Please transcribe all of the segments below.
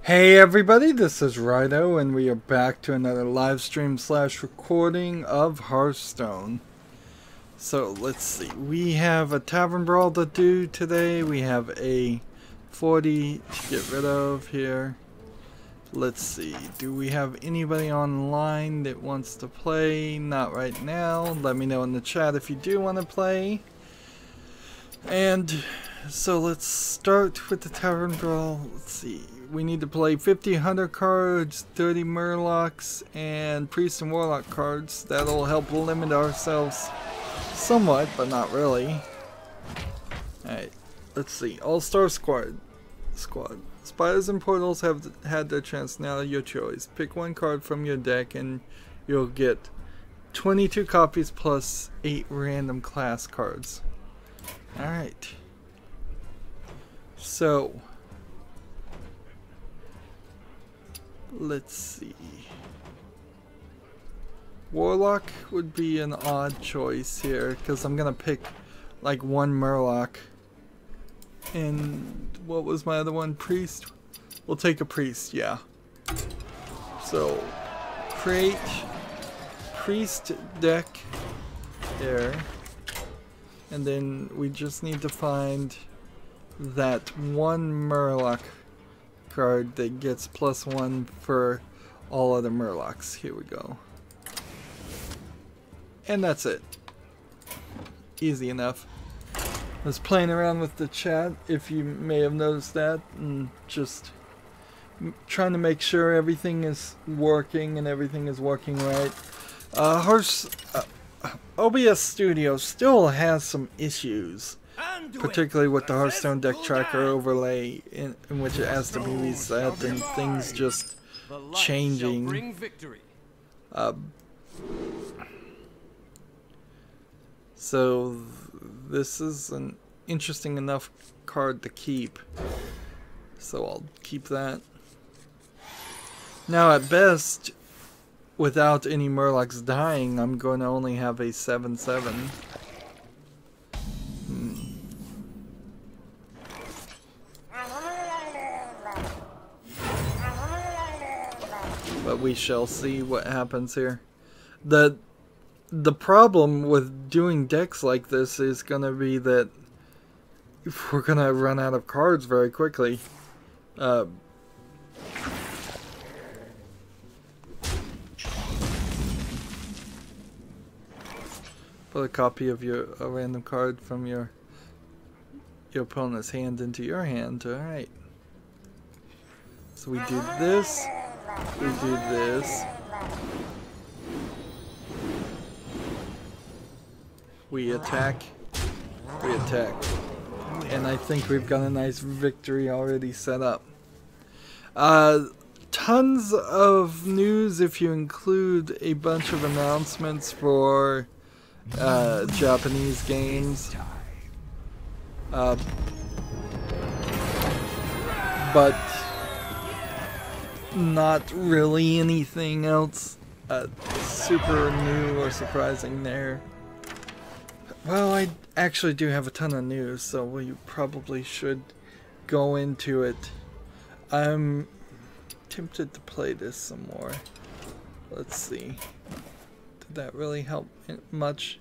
Hey everybody, this is Rydo, and we are back to another live stream slash recording of Hearthstone. So let's see, we have a tavern brawl to do today. We have a 40 to get rid of here. Let's see, do we have anybody online that wants to play? Not right now. Let me know in the chat if you do want to play. And so let's start with the tavern brawl. Let's see. We need to play 50 hunter cards, 30 murlocs, and priest and warlock cards. That'll help limit ourselves somewhat, but not really. Alright, let's see. All-star squad. Spiders and portals have had their chance. Now your choice. Pick one card from your deck and you'll get 22 copies plus 8 random class cards. Alright. So let's see. Warlock would be an odd choice here because I'm gonna pick like one Murloc. And what was my other one? Priest? We'll take a priest, yeah. So create priest deck there. And then we just need to find that one Murloc card that gets +1 for all other Murlocs. Here we go. And that's it. Easy enough. I was playing around with the chat, if you may have noticed that, and just trying to make sure everything is working and everything is working right. OBS Studio still has some issues, particularly with the Hearthstone deck tracker overlay, in which it has to be reset and things just changing. So this is an interesting enough card to keep, so I'll keep that. Now at best, without any Murlocs dying, I'm going to only have a 7/7. But we shall see what happens here. The problem with doing decks like this is going to be that we're going to run out of cards very quickly. Put a copy of a random card from your opponent's hand into your hand. Alright. So we do this. We do this. We attack. We attack. And I think we've got a nice victory already set up. Tons of news if you include a bunch of announcements for Japanese games. But not really anything else super new or surprising there. Well, I actually do have a ton of news, so we probably should go into it. I'm tempted to play this some more. Let's see. Did that really help much?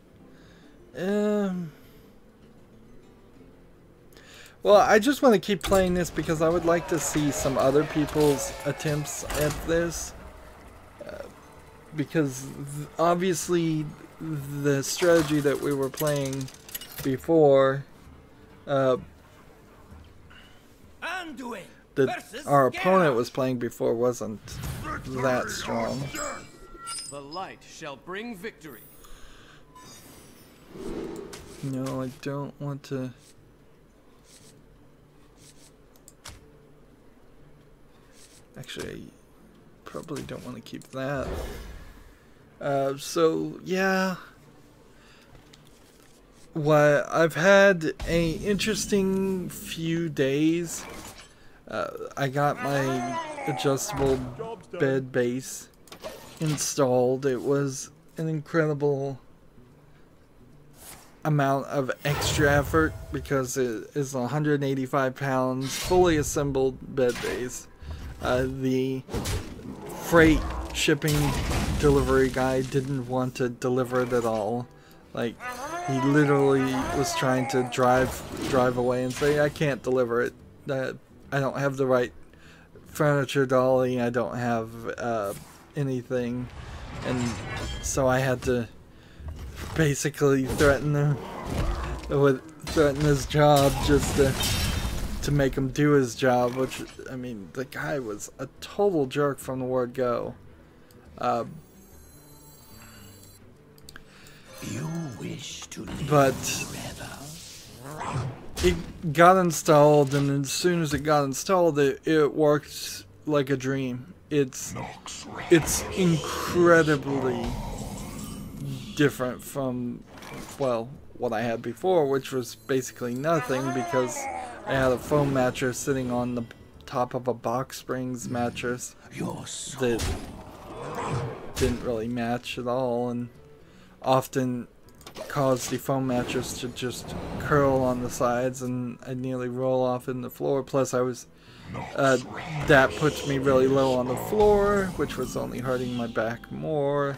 Well, I just want to keep playing this because I would like to see some other people's attempts at this. Because obviously the strategy that we were playing before, our opponent was playing before wasn't that strong. The light shall bring victory. No, I don't want to. Actually, I probably don't want to keep that. So yeah, well, I've had a interesting few days. I got my adjustable bed base installed. It was an incredible amount of extra effort because it is 185 pounds, fully assembled bed base. The freight shipping delivery guy didn't want to deliver it at all. Like, he literally was trying to drive away and say, I can't deliver it. I don't have the right furniture dolly. I don't have anything. And so I had to basically threaten his job just to make him do his job, which, I mean, the guy was a total jerk from the word go. You wish to live But forever. it got installed, and as soon as it got installed, it worked like a dream. It's incredibly different from, well, what I had before, which was basically nothing, because I had a foam mattress sitting on the top of a box springs mattress that didn't really match at all, and often caused the foam mattress to just curl on the sides, and I'd nearly roll off in the floor. Plus I was that puts me really low on the floor, which was only hurting my back more.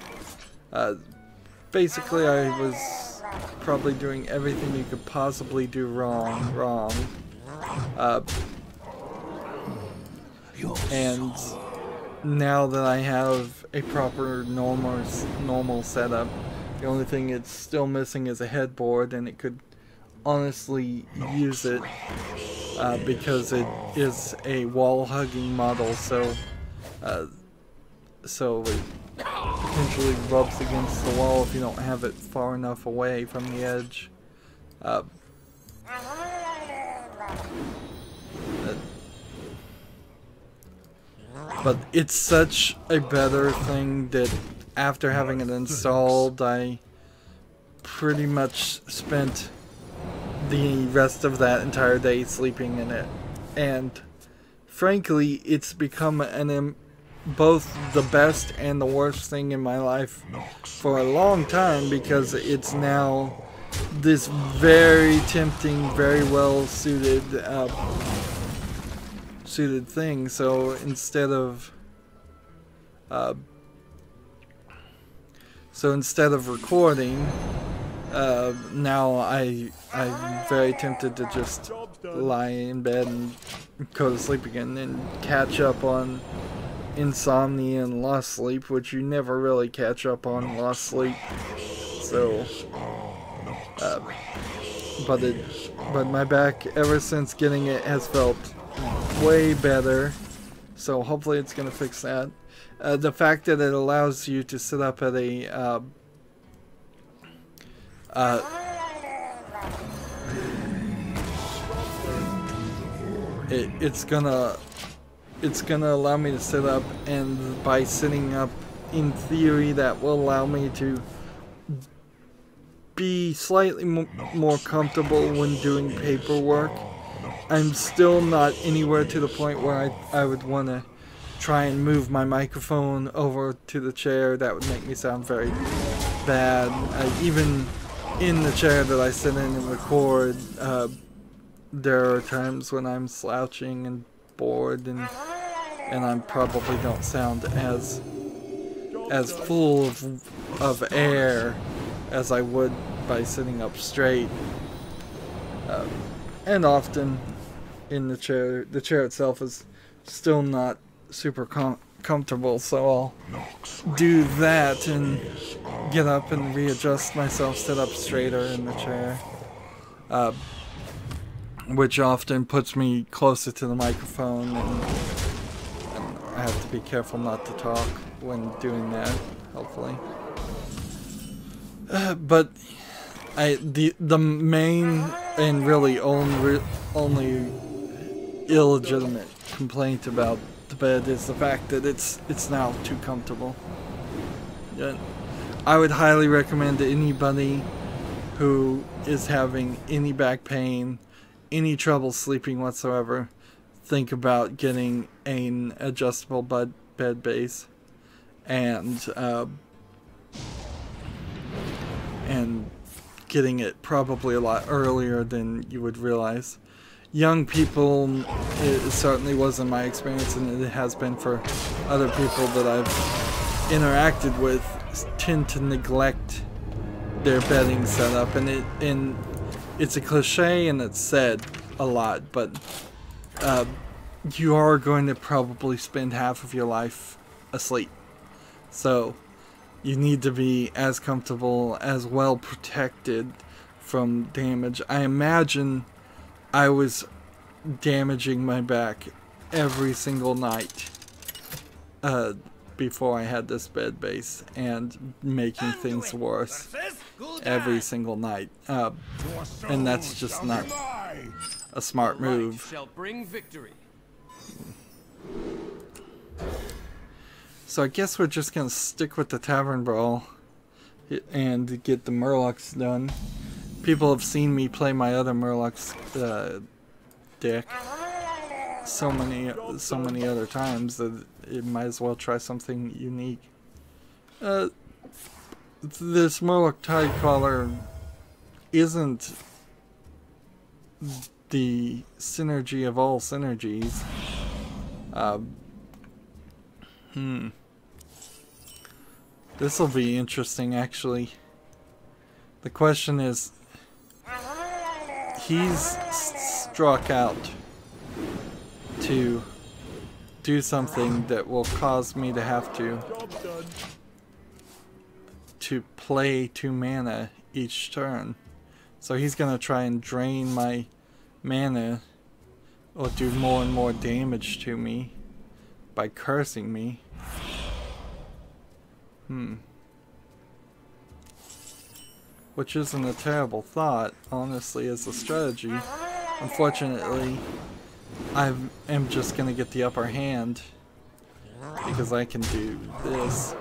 Basically I was probably doing everything you could possibly do wrong. And now that I have a proper normal setup, the only thing it's still missing is a headboard, and it could honestly use it because it is a wall-hugging model, so it potentially rubs against the wall if you don't have it far enough away from the edge. But it's such a better thing that after having it installed, I pretty much spent the rest of that entire day sleeping in it. And frankly, it's become both the best and the worst thing in my life for a long time, because it's now this very tempting, very well suited thing. So instead of recording, now I'm very tempted to just lie in bed and go to sleep again and catch up on insomnia and lost sleep, which you never really catch up on lost sleep. So but my back, ever since getting it, has felt way better, so hopefully it's gonna fix that. The fact that it allows you to sit up at a it's gonna allow me to sit up, and by sitting up, in theory, that will allow me to be slightly more comfortable when doing paperwork. I'm still not anywhere to the point where I would want to try and move my microphone over to the chair. That would make me sound very bad. Even in the chair that I sit in and record, there are times when I'm slouching and bored, and I probably don't sound as full of air as I would by sitting up straight. And often in the chair itself is still not super comfortable, so I'll do that and get up and readjust myself, sit up straighter in the chair, which often puts me closer to the microphone, and I have to be careful not to talk when doing that, hopefully. But the main and really only illegitimate complaint about the bed is the fact that it's now too comfortable. Yeah. I would highly recommend to anybody who is having any back pain, any trouble sleeping whatsoever, think about getting an adjustable bed base, and getting it probably a lot earlier than you would realize. young people, it certainly wasn't my experience, and it has been for other people that I've interacted with, tend to neglect their betting setup, and it's a cliche and it's said a lot, but you are going to probably spend half of your life asleep. So you need to be as comfortable, as well protected from damage. I imagine I was damaging my back every single night before I had this bed base, and making things worse every single night. And that's just not a smart move. Shall bring victory. So I guess we're just gonna stick with the Tavern Brawl and get the Murlocs done. People have seen me play my other Murlocs deck so many other times that it might as well try something unique. This Murloc Tidecaller isn't the synergy of all synergies. This will be interesting, actually. The question is, he's struck out to do something that will cause me to have to play 2 mana each turn. So he's gonna try and drain my mana or do more and more damage to me by cursing me. Which isn't a terrible thought, honestly, as a strategy. Unfortunately, I am just gonna get the upper hand because I can do this,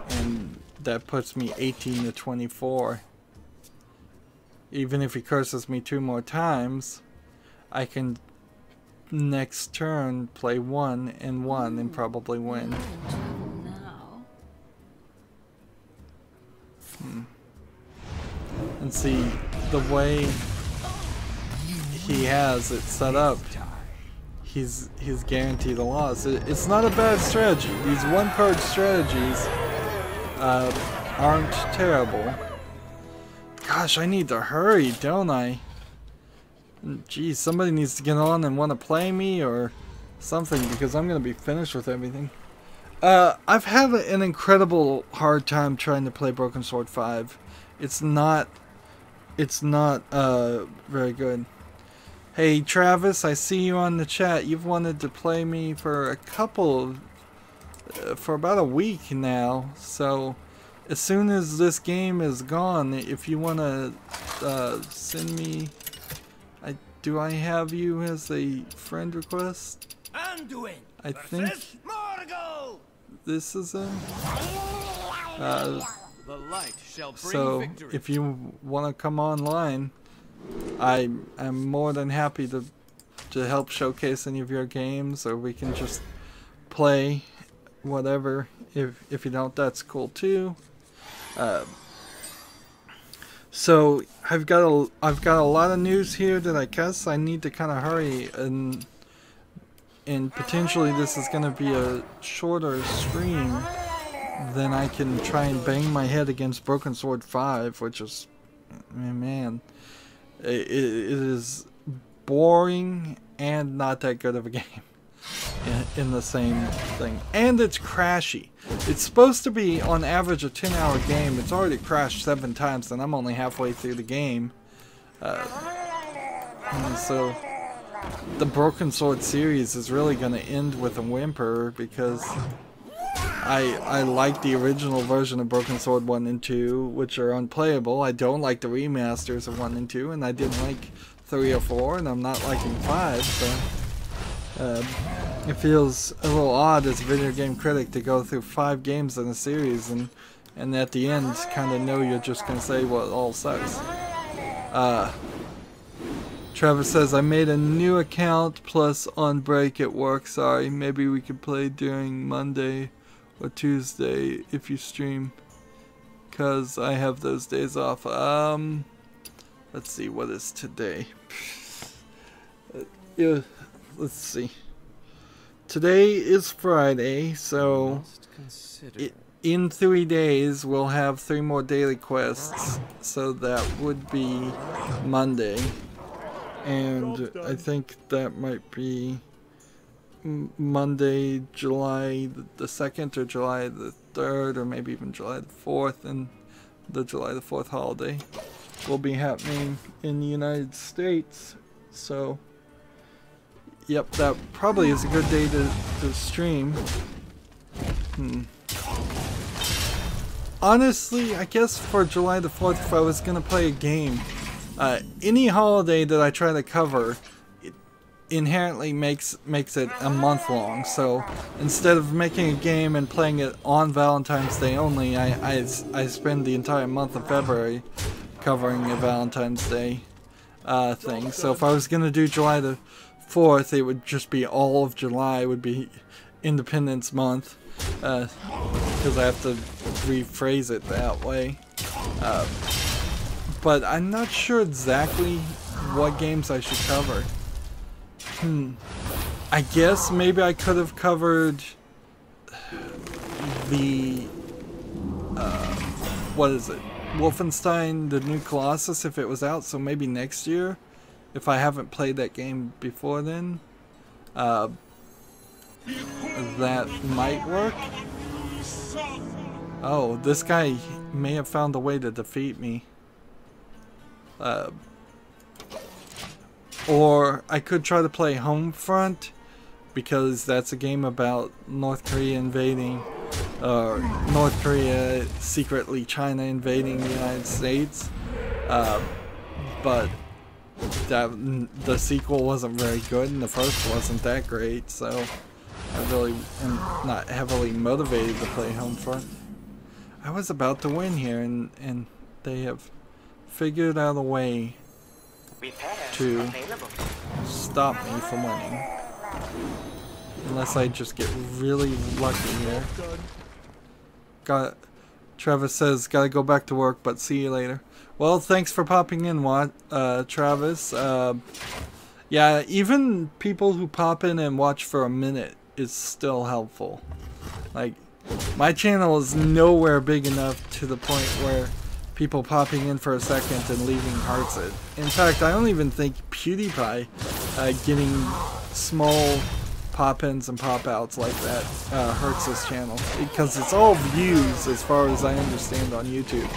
and that puts me 18 to 24. Even if he curses me 2 more times, I can next turn play 1 and 1 and probably win. And see, the way he has it set up, he's guaranteed a loss. It's not a bad strategy. These 1-card strategies aren't terrible. Gosh, I need to hurry, don't I? Geez, somebody needs to get on and want to play me or something, because I'm going to be finished with everything. I've had an incredible hard time trying to play Broken Sword 5. It's not very good. Hey Travis, I see you on the chat. You've wanted to play me for for about a week now. So as soon as this game is gone, if you want to send me, do I have you as a friend request? I think this is him. The light shall bring So victory. if you want to come online, I am more than happy to help showcase any of your games, or we can just play whatever. If you don't, that's cool too. So I've got a lot of news here that I guess I need to kind of hurry, and potentially this is going to be a shorter stream. Then I can try and bang my head against Broken Sword 5, which is, man, it is boring and not that good of a game in the same thing. And it's crashy. It's supposed to be on average a 10-hour game. It's already crashed 7 times, and I'm only halfway through the game. And so the Broken Sword series is really going to end with a whimper, because I like the original version of Broken Sword 1 and 2, which are unplayable. I don't like the remasters of 1 and 2, and I didn't like 3 or 4, and I'm not liking 5, so it feels a little odd as a video game critic to go through 5 games in a series and at the end kind of know you're just going to say, well, it all sucks. Travis says, I made a new account plus on break at work, sorry. Maybe we could play during Monday or Tuesday if you stream, because I have those days off. Let's see, what is today? Yeah, let's see. Today is Friday, so Must consider. in 3 days we'll have 3 more daily quests, so that would be Monday. And I think that might be Monday, July the 2nd or July the 3rd, or maybe even July the 4th, and the July the 4th holiday will be happening in the United States. So, yep, that probably is a good day to stream. Honestly, I guess for July the 4th, if I was going to play a game, any holiday that I try to cover, it inherently makes it a month long. So instead of making a game and playing it on Valentine's Day only, I spend the entire month of February covering a Valentine's Day thing. So if I was going to do July the 4th, it would just be all of July would be Independence Month, because I have to rephrase it that way. But I'm not sure exactly what games I should cover. I guess maybe I could have covered the what is it? Wolfenstein: The New Colossus if it was out, so maybe next year if I haven't played that game before then. That might work. Oh, this guy may have found a way to defeat me. Or I could try to play Homefront, because that's a game about North Korea invading, North Korea secretly China invading the United States. But the sequel wasn't very good, and the first wasn't that great, so I really am not heavily motivated to play Homefront. I was about to win here, and they have figured out a way to stop me from winning. Unless I just get really lucky here. Travis says, gotta go back to work, but see you later. Well, thanks for popping in, Travis. Yeah, even people who pop in and watch for a minute is still helpful. Like, my channel is nowhere big enough to the point where people popping in for a second and leaving hurts it. In fact, I don't even think PewDiePie getting small pop-ins and pop-outs like that hurts his channel, because it's all views as far as I understand on YouTube.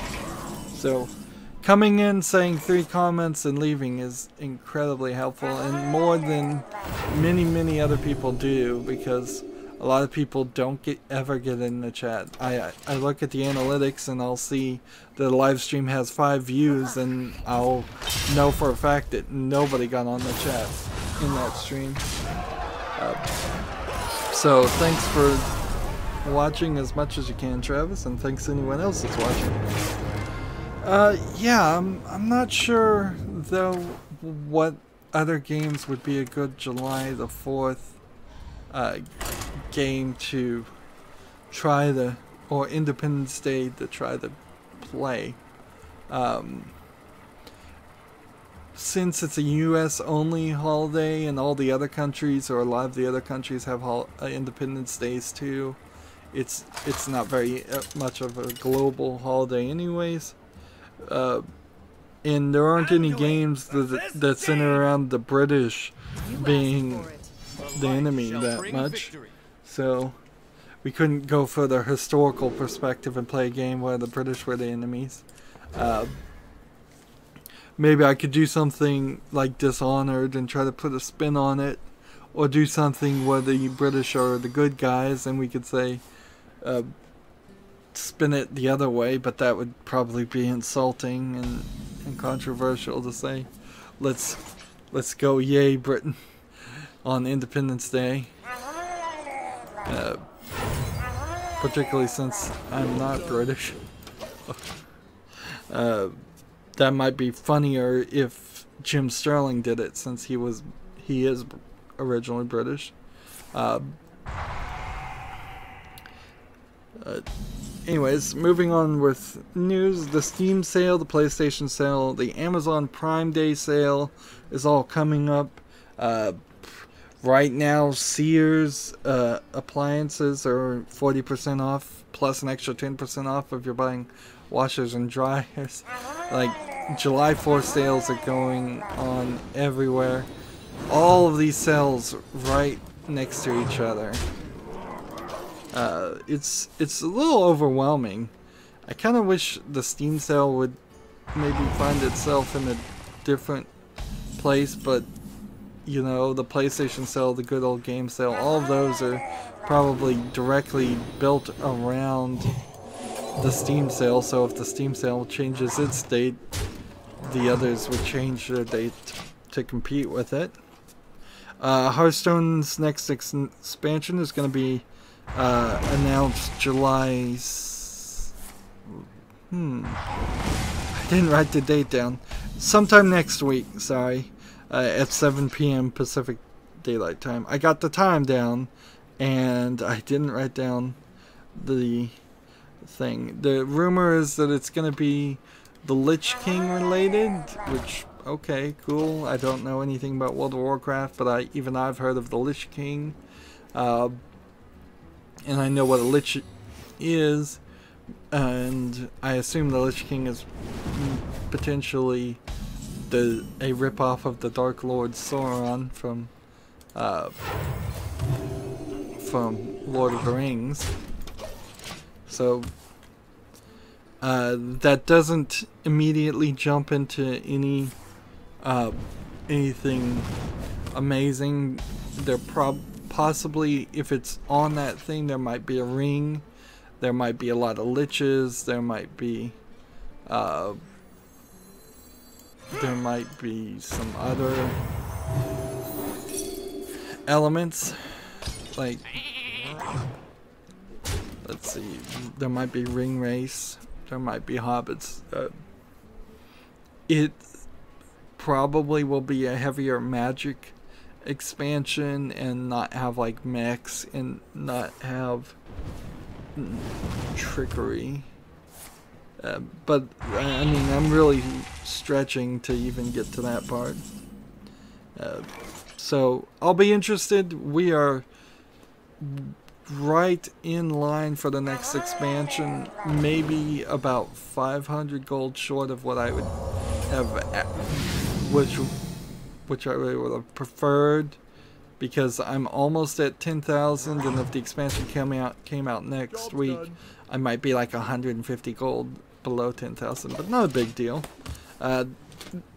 So coming in, saying 3 comments and leaving is incredibly helpful, and more than many other people do, because a lot of people don't ever get in the chat. I look at the analytics and I'll see the live stream has 5 views, and I'll know for a fact that nobody got on the chat in that stream. So thanks for watching as much as you can, Travis, and thanks to anyone else that's watching. Yeah, I'm not sure though what other games would be a good July the 4th game to try or Independence Day to try to play. Since it's a US only holiday, and all the other countries, or a lot of the other countries, have Independence Days too, it's not very much of a global holiday anyways. And there aren't any games that center around the British being the enemy that much, so we couldn't go for the historical perspective and play a game where the British were the enemies. Maybe I could do something like Dishonored and try to put a spin on it, or do something where the British are the good guys, and we could say spin it the other way, but that would probably be insulting and controversial to say. Let's go yay Britain on Independence Day, particularly since I'm not British. That might be funnier if Jim Sterling did it, since he is originally British. Anyways, moving on with news. The Steam sale, the PlayStation sale, the Amazon Prime Day sale is all coming up. Right now, Sears appliances are 40% off, plus an extra 10% off if you're buying washers and dryers. Like, July 4th sales are going on everywhere. All of these sales right next to each other. It's a little overwhelming. I kind of wish the Steam sale would maybe find itself in a different place, but you know, the PlayStation sale, the good old game sale, all of those are probably directly built around the Steam sale. So if the Steam sale changes its date, the others would change their date to compete with it. Hearthstone's next expansion is going to be announced July... I didn't write the date down. Sometime next week, sorry. At 7 p.m. Pacific Daylight Time. I got the time down, and I didn't write down the thing. The rumor is that it's going to be the Lich King related, which, okay, cool. I don't know anything about World of Warcraft, but I've heard of the Lich King. And I know what a Lich is, and I assume the Lich King is potentially a ripoff of the Dark Lord Sauron from Lord of the Rings. So that doesn't immediately jump into anything amazing. There possibly, if it's on that thing, there might be a ring. There might be a lot of liches. There might be some other elements, like, let's see, there might be ring race, there might be hobbits. It probably will be a heavier magic expansion and not have like mechs and not have trickery. But I mean, I'm really stretching to even get to that part. So I'll be interested. We are right in line for the next expansion. Maybe about 500 gold short of what I would have, which I really would have preferred, because I'm almost at 10,000, and if the expansion came out next week, I might be like 150 gold below 10,000, but not a big deal.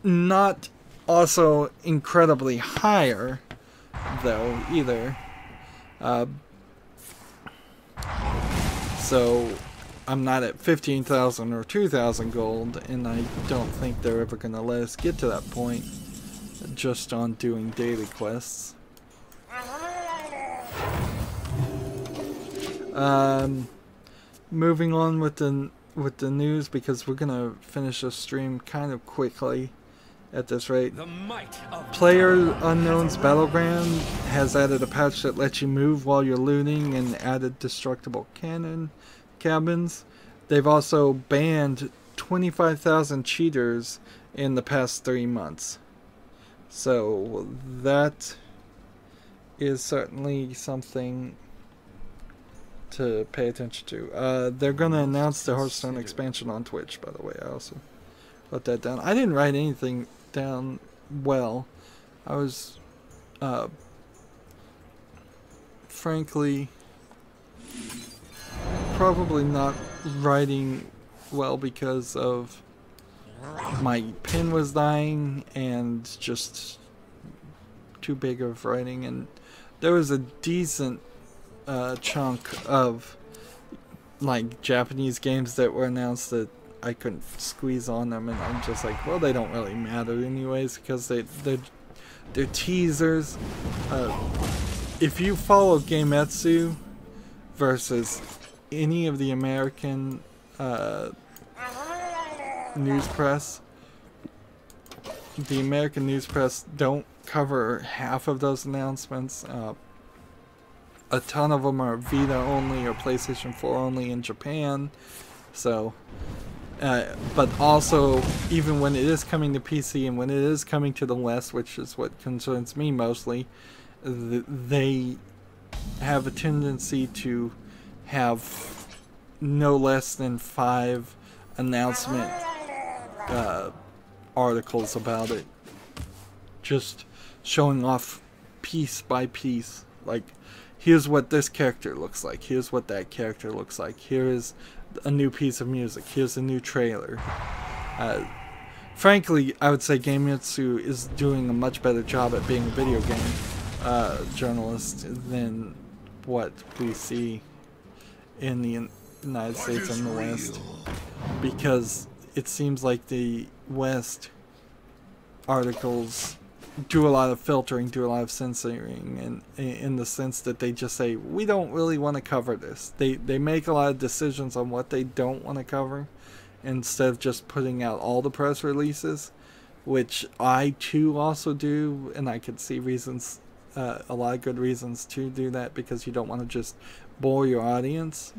Not also incredibly higher, though, either. So I'm not at 15,000 or 2,000 gold, and I don't think they're ever going to let us get to that point just on doing daily quests. Moving on with the news, because we're gonna finish the stream kind of quickly at this rate. PlayerUnknown's Battleground has added a patch that lets you move while you're looting and added destructible cabins. They've also banned 25,000 cheaters in the past 3 months. So that is certainly something to pay attention to. They're going to announce the Hearthstone expansion on Twitch, by the way. I also wrote that down. I didn't write anything down well. I was, frankly, probably not writing well because of my pen was dying and just too big of writing, and there was a decent chunk of like Japanese games that were announced that I couldn't squeeze on them, and I'm just like, well, they don't really matter anyways because they're teasers. If you follow Gametsu versus any of the American news press, the American news press don't cover half of those announcements. A ton of them are Vita only or PlayStation 4 only in Japan. So But also, even when it is coming to PC and when it is coming to the West, which is what concerns me mostly, they have a tendency to have no less than 5 announcement articles about it, just showing off piece by piece, like, here's what this character looks like, here's what that character looks like, here is a new piece of music, here's a new trailer. Frankly, I would say Gamemitsu is doing a much better job at being a video game journalist than what we see in the United States and the West, because it seems like the West articles do a lot of filtering, do a lot of censoring, and in the sense that they just say, we don't really want to cover this. They make a lot of decisions on what they don't want to cover instead of just putting out all the press releases, which I too also do, and I could see reasons, a lot of good reasons to do that, because you don't want to just bore your audience.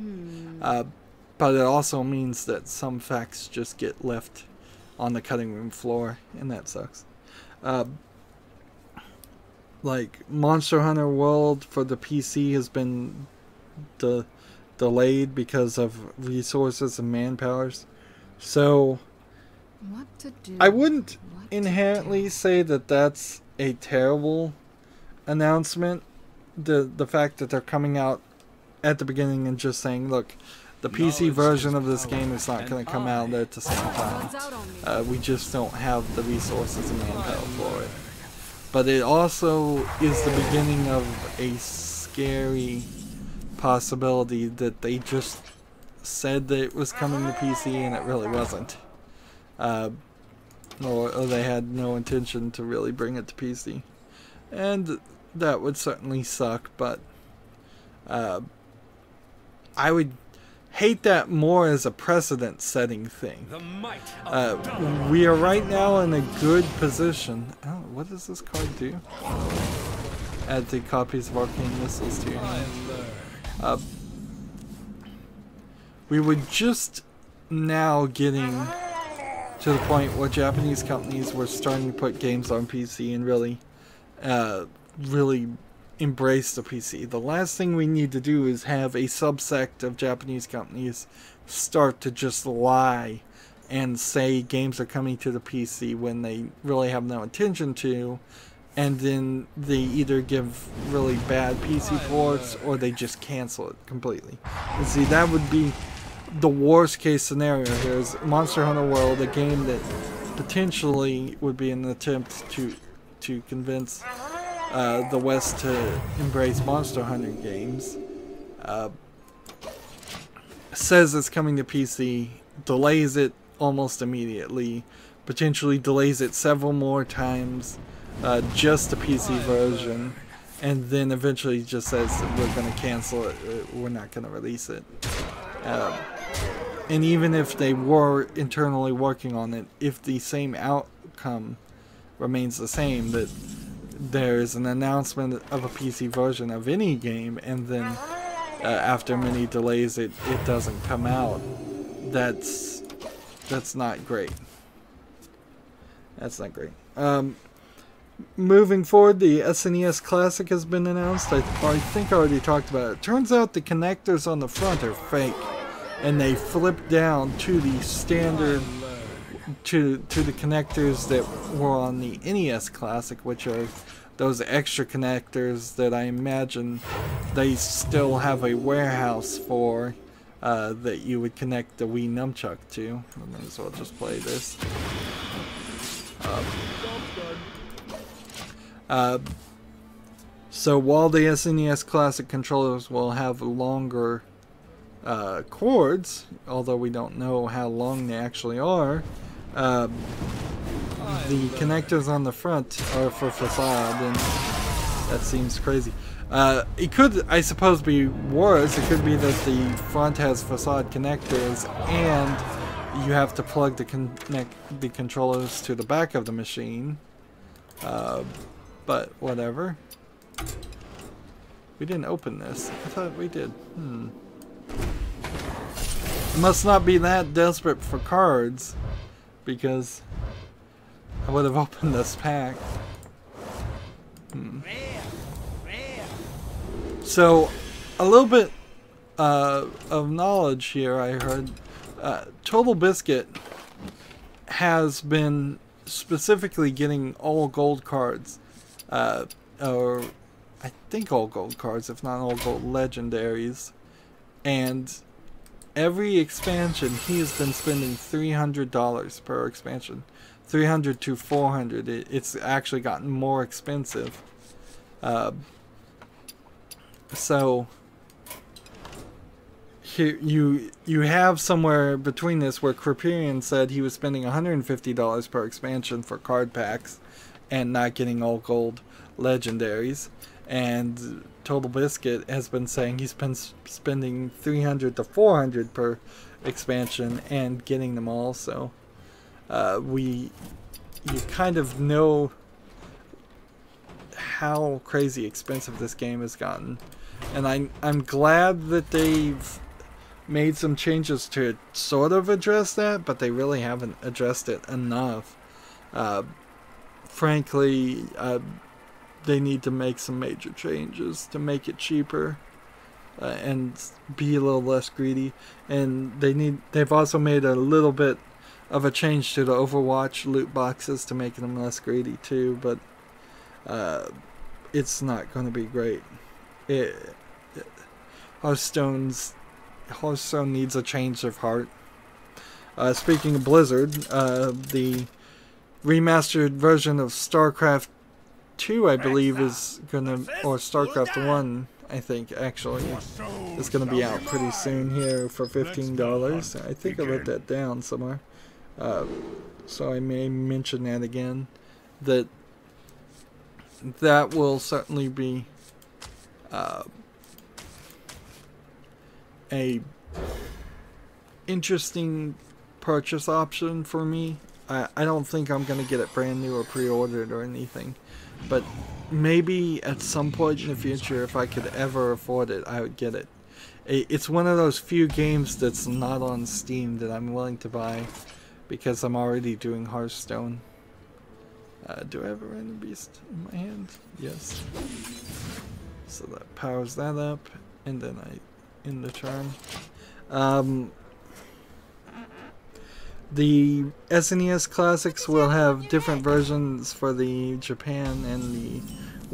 But it also means that some facts just get left on the cutting room floor, and that sucks. Like Monster Hunter World for the PC has been delayed because of resources and manpowers. So What to do? I wouldn't inherently say that that's a terrible announcement. The fact that they're coming out at the beginning and just saying, look, the PC version of this game is not going to come out at the same time. We just don't have the resources and manpower for it. But it also is the beginning of a scary possibility that they just said that it was coming to PC and it really wasn't. Or they had no intention to really bring it to PC. And that would certainly suck, but I would hate that more as a precedent-setting thing. We are right now in a good position. Oh, what does this card do? Add the copies of arcane missiles to your hand. We were just now getting to the point where Japanese companies were starting to put games on PC and really embrace the PC. The last thing we need to do is have a subsect of Japanese companies start to just lie and say games are coming to the PC when they really have no intention to, and then they either give really bad PC ports or they just cancel it completely. And see, that would be the worst case scenario here. Is Monster Hunter World, a game that potentially would be an attempt to convince the West to embrace Monster Hunter games, says it's coming to PC, delays it almost immediately, potentially delays it several more times, just the PC version, and then eventually just says that we're going to cancel it, we're not going to release it. And even if they were internally working on it, if the same outcome remains the same, that there's an announcement of a PC version of any game, and then after many delays it doesn't come out, that's not great. That's not great. Moving forward, the SNES Classic has been announced. I think I already talked about it. Turns out the connectors on the front are fake, and they flip down to the standard, to the connectors that were on the NES Classic, which are those extra connectors that I imagine they still have a warehouse for, that you would connect the Wii Nunchuck to. I might as well just play this. So while the SNES Classic controllers will have longer cords, although we don't know how long they actually are, the connectors on the front are for facade, and that seems crazy. It could, I suppose, be worse. It could be that the front has facade connectors and you have to plug the controllers to the back of the machine. But whatever. We didn't open this. I thought we did. I must not be that desperate for cards, because I would have opened this pack. So, a little bit of knowledge here, I heard. Total Biscuit has been specifically getting all gold cards, or I think all gold cards, if not all gold legendaries, and every expansion he has been spending $300 per expansion, $300 to $400. It's actually gotten more expensive. So here you have somewhere between this where Cripperian said he was spending $150 per expansion for card packs and not getting all gold legendaries, and Total Biscuit has been saying he's been spending $300 to $400 per expansion and getting them all. So you kind of know how crazy expensive this game has gotten, and I'm glad that they've made some changes to sort of address that, but they really haven't addressed it enough. Frankly, they need to make some major changes to make it cheaper and be a little less greedy. And they've also made a little bit of a change to the Overwatch loot boxes to make them less greedy too, but it's not going to be great. Hearthstone needs a change of heart. Speaking of Blizzard, the remastered version of StarCraft 2, I believe, is gonna, or StarCraft 1, I think, actually, is gonna be out pretty soon here for $15. I think I wrote that down somewhere. So I may mention that again. That will certainly be a interesting purchase option for me. I don't think I'm gonna get it brand new or pre-ordered or anything, but maybe at some point in the future, if I could ever afford it, I would get it. It's one of those few games that's not on Steam that I'm willing to buy because I'm already doing Hearthstone. Do I have a random beast in my hand? Yes. So that powers that up, and then I end the turn. The SNES Classics will have different versions for the Japan and the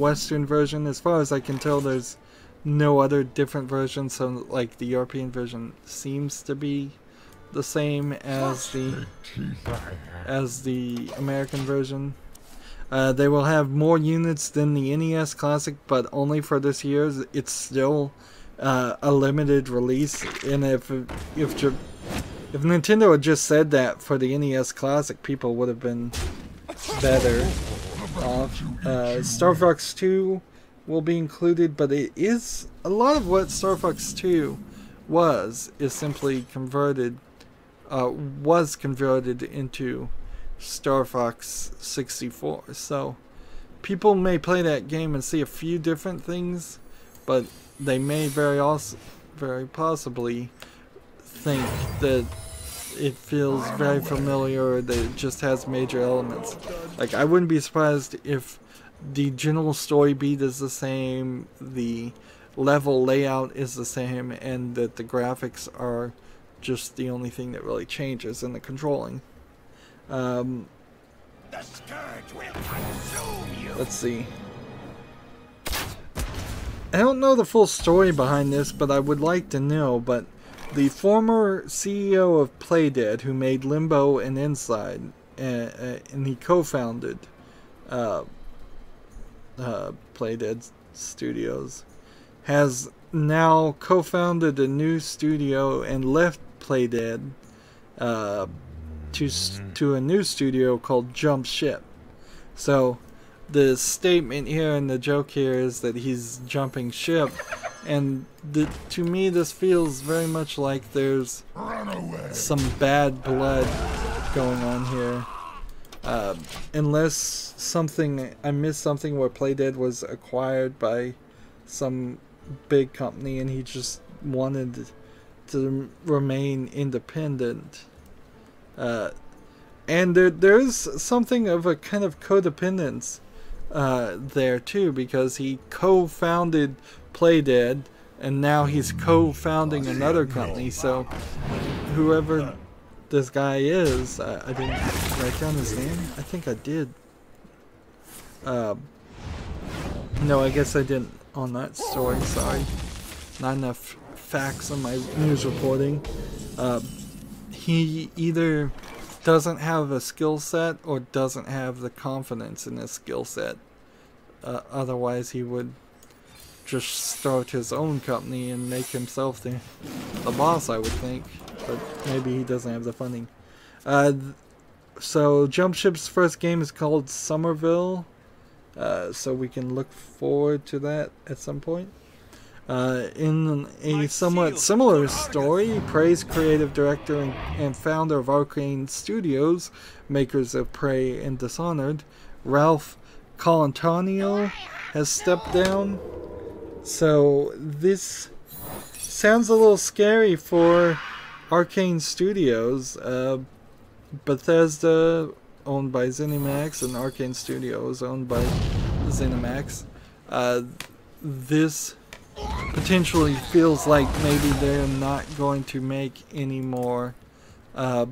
Western version. As far as I can tell, there's no other different version, so like the European version seems to be the same as the American version. They will have more units than the NES Classic, but only for this year. It's still a limited release, and if Nintendo had just said that for the NES Classic, people would have been better off. Star Fox 2 will be included, but it is a lot of what Star Fox 2 is simply converted, was converted into Star Fox 64. So people may play that game and see a few different things, but they may very possibly think that it feels very familiar, or that it just has major elements. Like, I wouldn't be surprised if the general story beat is the same, the level layout is the same, and that the graphics are just the only thing that really changes in the controlling. Let's see. I don't know the full story behind this, but I would like to know. But the former CEO of Playdead, who made Limbo and Inside, and he co-founded Playdead Studios, has now co-founded a new studio and left Playdead to a new studio called Jump Ship. So the statement here and the joke here is that he's jumping ship, and to me this feels very much like there's some bad blood going on here. Unless I missed something where Playdead was acquired by some big company and he just wanted to remain independent. And there's something of a kind of codependence there too, because he co-founded Playdead, and now he's co-founding another company. So whoever this guy is, I didn't write down his name. I think I did. No, I guess I didn't on that story. Sorry, not enough facts on my news reporting. He either doesn't have a skill set or doesn't have the confidence in his skill set. Otherwise, he would just start his own company and make himself the boss, I would think. But maybe he doesn't have the funding. So Jumpship's first game is called Somerville. So we can look forward to that at some point. In a somewhat similar story, Prey's creative director and founder of Arcane Studios, makers of Prey and Dishonored, Ralph Colantonio, has stepped down. So this sounds a little scary for Arcane Studios. Bethesda, owned by ZeniMax, and Arcane Studios, owned by ZeniMax. This potentially feels like maybe they're not going to make any more. They're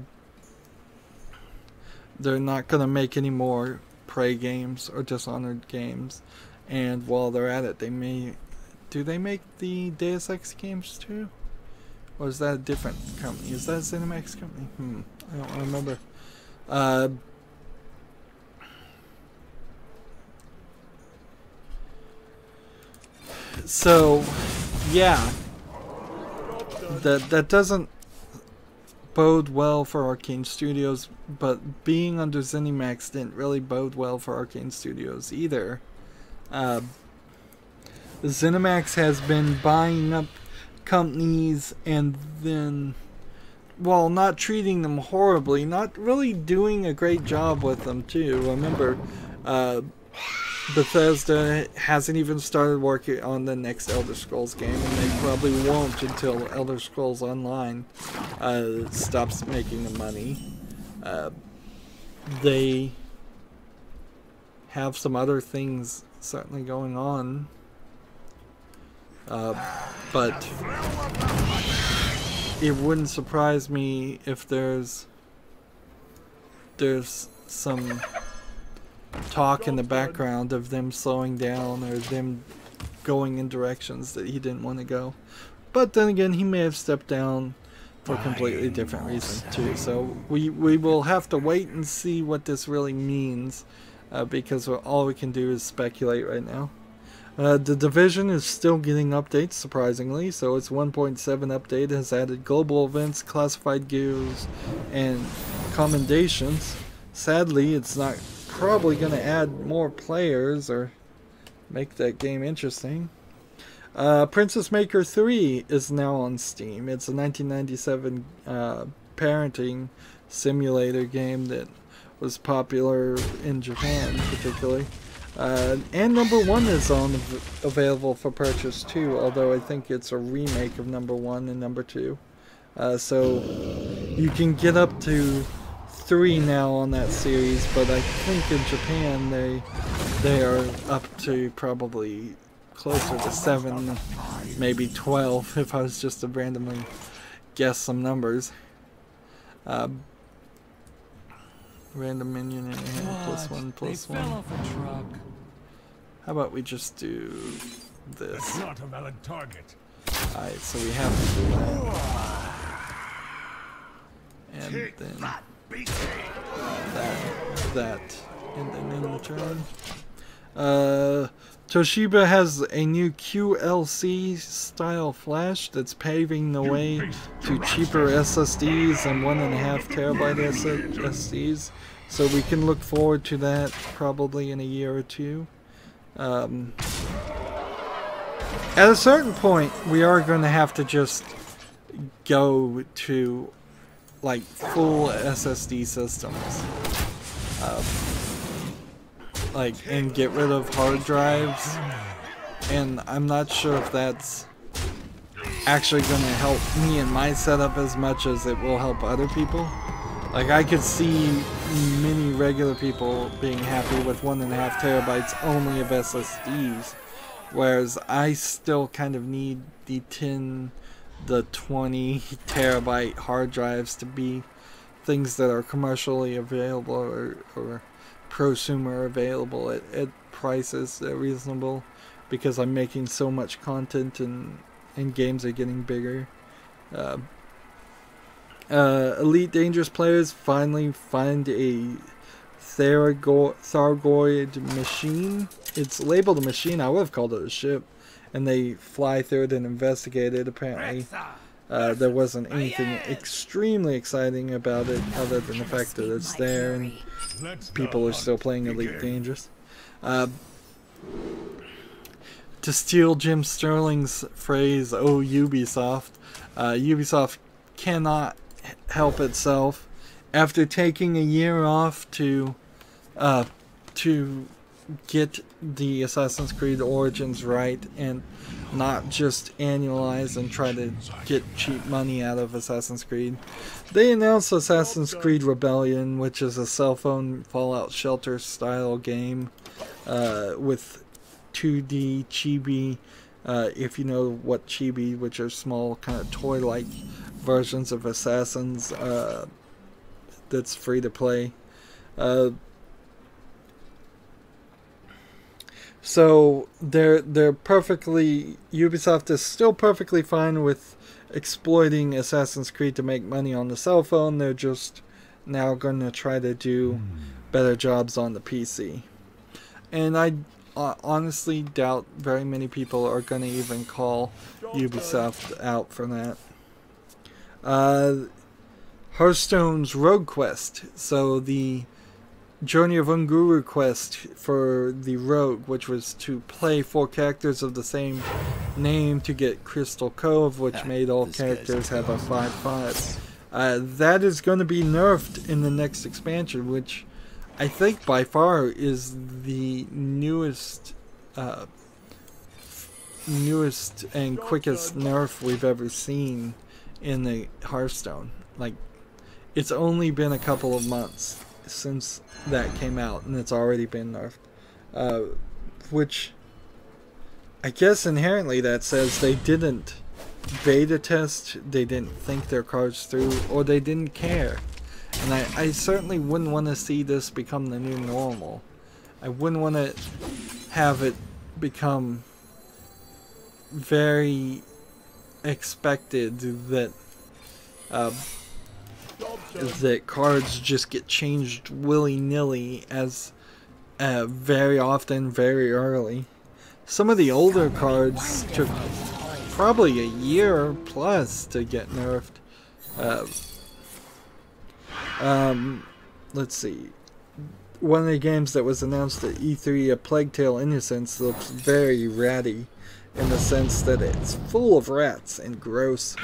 not going to make any more Prey games or Dishonored games, and while they're at it, they may. Do they make the Deus Ex games too, or is that a different company? Is that a ZeniMax company? I don't remember. So, yeah, that doesn't bode well for Arcane Studios, but being under ZeniMax didn't really bode well for Arcane Studios either. ZeniMax has been buying up companies and then, while not treating them horribly, not really doing a great job with them too. Remember, Bethesda hasn't even started working on the next Elder Scrolls game, and they probably won't until Elder Scrolls Online stops making the money. They have some other things certainly going on, but it wouldn't surprise me if there's some talk in the background of them slowing down or them going in directions that he didn't want to go. But then again, he may have stepped down for a completely different reason too. So we will have to wait and see what this really means, because all we can do is speculate right now. The Division is still getting updates, surprisingly, so its 1.7 update has added global events, classified gears, and commendations. Sadly, it's not probably going to add more players or make that game interesting. Princess Maker 3 is now on Steam. It's a 1997 parenting simulator game that was popular in Japan, particularly. And number 1 is available for purchase too, although I think it's a remake of number 1 and number 2. So you can get up to 3 now on that series, but I think in Japan they are up to probably closer to 7, maybe 12, if I was just to randomly guess some numbers. Random minion in your hand, +1, +1. How about we just do this? That's not a valid target. Alright, so we have to do that. And then that, and then in return. Toshiba has a new QLC style flash that's paving the way to cheaper SSDs and 1.5 terabyte SSDs. So we can look forward to that probably in a year or two. At a certain point, we are going to have to just go to like full SSD systems, and get rid of hard drives. And I'm not sure if that's actually going to help me in my setup as much as it will help other people. Like, I could see many regular people being happy with 1.5 terabytes only of SSDs, whereas I still kind of need the 10, the 20 terabyte hard drives to be things that are commercially available or prosumer available at prices that are reasonable, because I'm making so much content and games are getting bigger. Elite Dangerous players finally find a Thargoid machine. It's labeled a machine. I would have called it a ship. And they fly through it and investigate it. Apparently, there wasn't anything extremely exciting about it other than the fact that it's there and people are still playing Elite Dangerous. To steal Jim Sterling's phrase, "Oh, Ubisoft," Ubisoft cannot help itself. After taking a year off to get the Assassin's Creed Origins right and not just annualize and try to get cheap money out of Assassin's Creed, they announced Assassin's Creed Rebellion, which is a cell phone Fallout Shelter style game with 2D chibi, if you know what chibi, which are small kind of toy-like versions of Assassins, that's free to play. So they're perfectly, Ubisoft is still perfectly fine with exploiting Assassin's Creed to make money on the cell phone. They're just now going to try to do better jobs on the PC. And I honestly doubt very many people are going to even call Ubisoft out for that. Hearthstone's Rogue Quest. So the Journey of Unguru quest for the Rogue, which was to play 4 characters of the same name to get Crystal Cove, which made all characters have a 5/5. That is going to be nerfed in the next expansion, which I think by far is the newest and quickest nerf we've ever seen in the Hearthstone. Like, it's only been a couple of months since that came out and it's already been nerfed, which I guess inherently that says they didn't beta test, they didn't think their cards through, or they didn't care. And I certainly wouldn't want to see this become the new normal. I wouldn't want to have it become very expected that that cards just get changed willy-nilly as very often, very early. Some of the older cards took probably a year plus to get nerfed. Let's see. One of the games that was announced at E3, A Plague Tale Innocence, looks very ratty in the sense that it's full of rats and gross.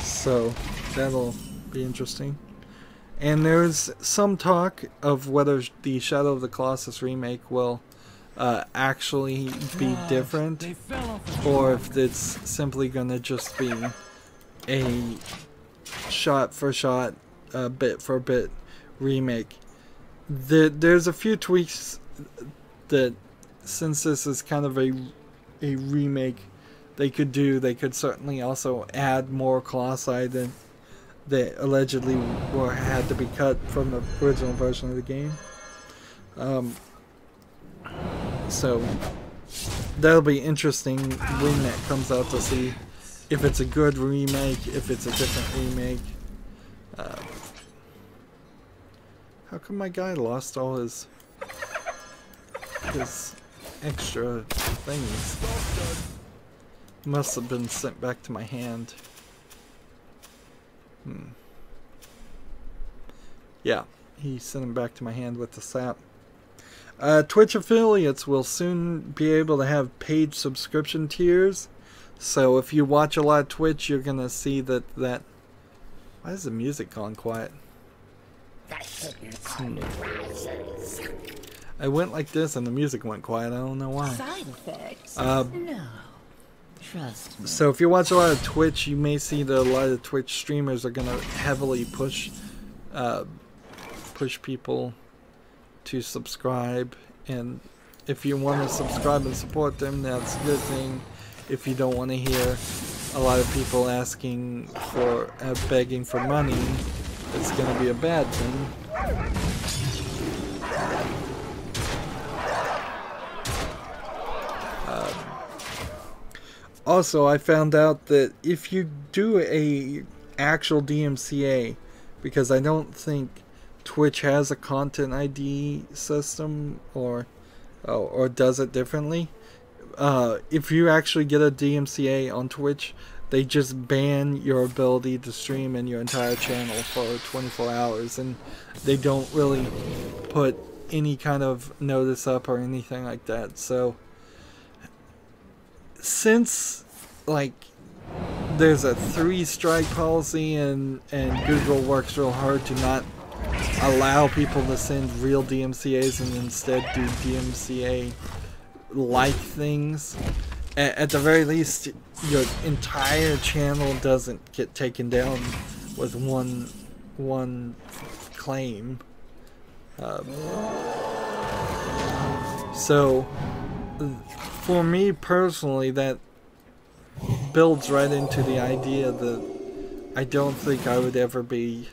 So that'll be interesting. And there's some talk of whether the Shadow of the Colossus remake will actually be different, or if it's simply gonna just be a shot for shot, bit for bit remake. There's a few tweaks that, since this is kind of a remake, they could do. They could certainly also add more Colossi than that allegedly had to be cut from the original version of the game. So that'll be interesting when that comes out, to see if it's a good remake, if it's a different remake. How come my guy lost all his extra things? Must have been sent back to my hand. Yeah, he sent him back to my hand with the sap. Twitch affiliates will soon be able to have paid subscription tiers. So if you watch a lot of Twitch, you're gonna see that. Why is the music gone quiet? I went like this and the music went quiet. I don't know why. Side effects? No. Trust me. So if you watch a lot of Twitch, you may see that a lot of Twitch streamers are going to heavily push people to subscribe, and if you want to subscribe and support them, that's a good thing. If you don't want to hear a lot of people asking for begging for money, it's going to be a bad thing. Also, I found out that if you do a actual DMCA, because I don't think Twitch has a content ID system or does it differently. If you actually get a DMCA on Twitch, they just ban your ability to stream in your entire channel for 24 hours, and they don't really put any kind of notice up or anything like that. So since like there's a 3-strike policy and Google works real hard to not allow people to send real DMCAs and instead do DMCA like things, at the very least your entire channel doesn't get taken down with one claim. So for me personally, that builds right into the idea that I don't think I would ever be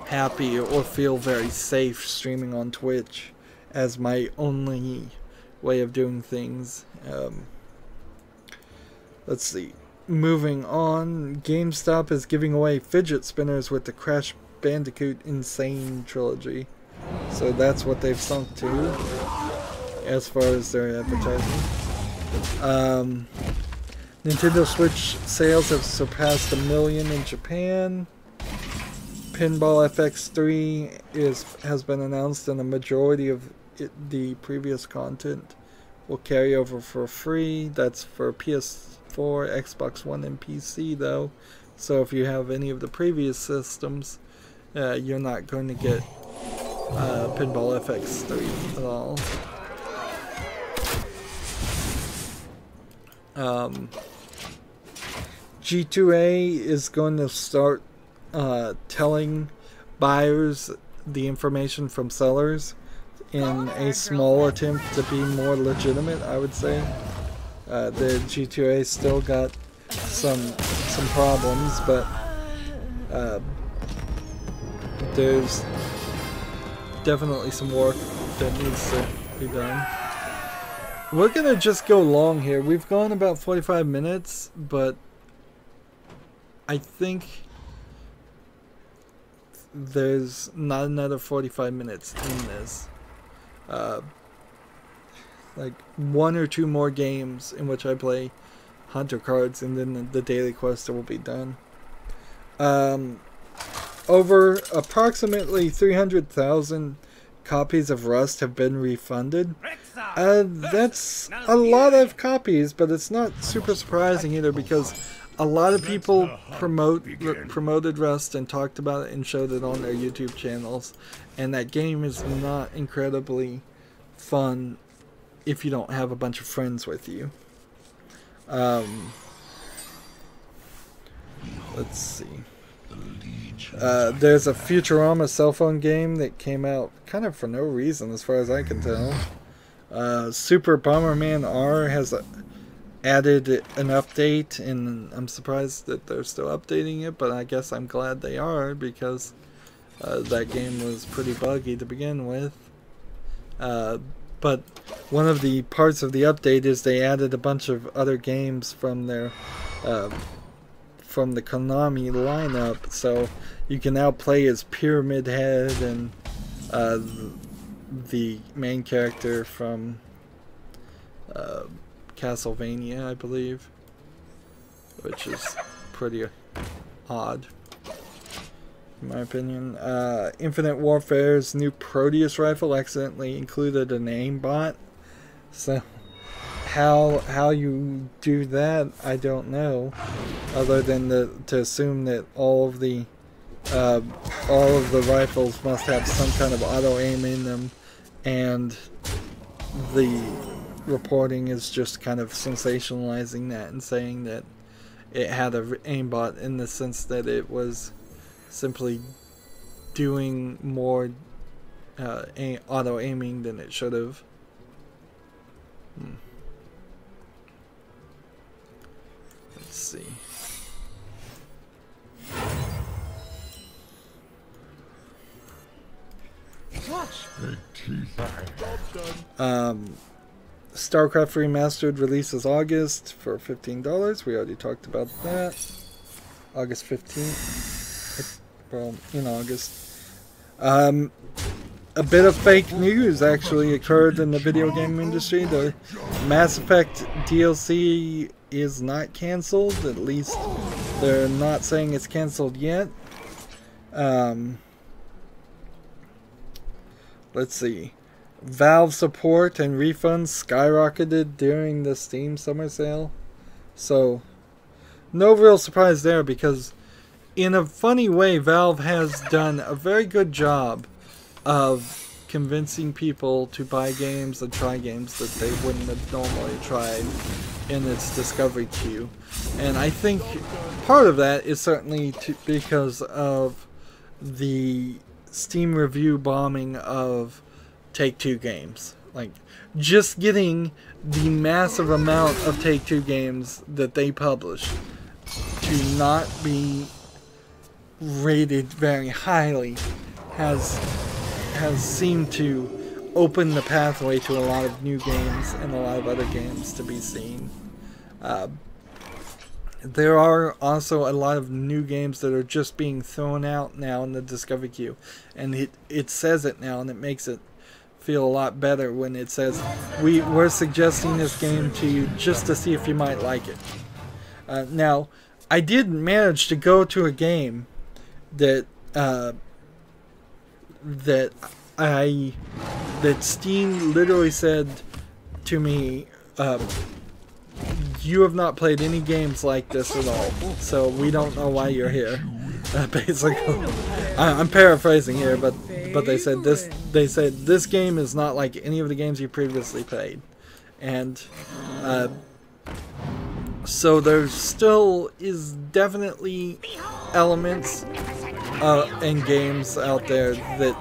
happy or feel very safe streaming on Twitch as my only way of doing things. Let's see. Moving on, GameStop is giving away fidget spinners with the Crash Bandicoot Insane trilogy. So that's what they've sunk to as far as their advertising. Nintendo Switch sales have surpassed 1 million in Japan. Pinball FX3 has been announced, and the majority of the previous content will carry over for free. That's for PS4, Xbox One, and PC though. So if you have any of the previous systems, you're not going to get Pinball FX3 at all. G2A is going to start telling buyers the information from sellers in a small attempt to be more legitimate, I would say. The G2A still got some problems, but there's definitely some work that needs to be done. We're gonna just go long here. We've gone about 45 minutes, but I think there's not another 45 minutes in this. Like 1 or 2 more games in which I play Hunter cards, and then the daily quest will be done. Over approximately 300,000 copies of Rust have been refunded. That's a lot of copies, but it's not super surprising either, because a lot of people promoted Rust and talked about it and showed it on their YouTube channels, and that game is not incredibly fun if you don't have a bunch of friends with you. Let's see. There's a Futurama cell phone game that came out kind of for no reason as far as I can tell. Super Bomberman R has added an update, and I'm surprised that they're still updating it, but I guess I'm glad they are, because that game was pretty buggy to begin with. But one of the parts of the update is they added a bunch of other games from their from the Konami lineup, so you can now play as Pyramid Head and the main character from Castlevania, I believe, which is pretty odd in my opinion. Infinite Warfare's new Proteus rifle accidentally included an aimbot, so how you do that, I don't know, other than to assume that all of the rifles must have some kind of auto aim in them, and the reporting is just kind of sensationalizing that and saying that it had a aimbot in the sense that it was simply doing more auto aiming than it should have. Let's see. StarCraft Remastered releases August for $15. We already talked about that. August 15th. Well, in August. A bit of fake news actually occurred in the video game industry. The Mass Effect DLC is not canceled. At least they're not saying it's canceled yet. Let's see. Valve support and refunds skyrocketed during the Steam summer sale. So, no real surprise there, because in a funny way, Valve has done a very good job of convincing people to buy games and try games that they wouldn't have normally tried in its discovery queue. And I think part of that is certainly because of the Steam review bombing of Take-Two games. Like, just getting the massive amount of Take-Two games that they publish to not be rated very highly has seemed to open the pathway to a lot of new games and a lot of other games to be seen. There are also a lot of new games that are just being thrown out now in the discovery queue, and it says it now, and it makes it feel a lot better when it says we're suggesting this game to you just to see if you might like it. Now, I did manage to go to a game that Steam literally said to me, you have not played any games like this at all, so we don't know why you're here. Basically, I'm paraphrasing here, but they said this. They said this game is not like any of the games you previously played, and so there still is definitely elements and games out there that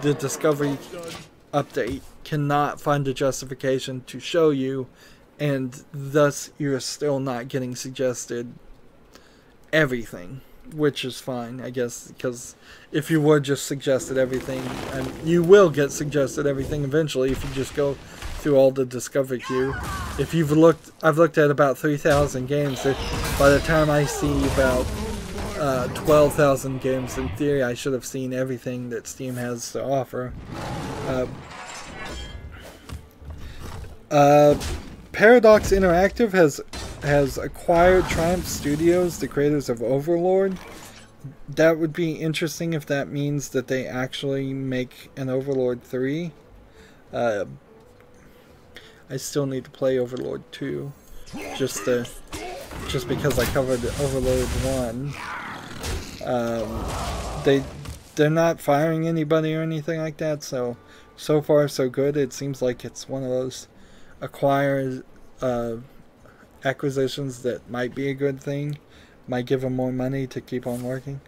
the Discovery update cannot find a justification to show you, and thus you're still not getting suggested everything, which is fine, I guess, because if you were just suggested everything, and you will get suggested everything eventually if you just go through all the discovery queue. If you've looked, I've looked at about 3,000 games. By the time I see about 12,000 games, in theory, I should have seen everything that Steam has to offer. Paradox Interactive has acquired Triumph Studios, the creators of Overlord. That would be interesting if that means that they actually make an Overlord 3. I still need to play Overlord 2, just because I covered Overlord 1. They're not firing anybody or anything like that, so far so good. It seems like it's one of those acquisitions that might be a good thing, might give them more money to keep on working.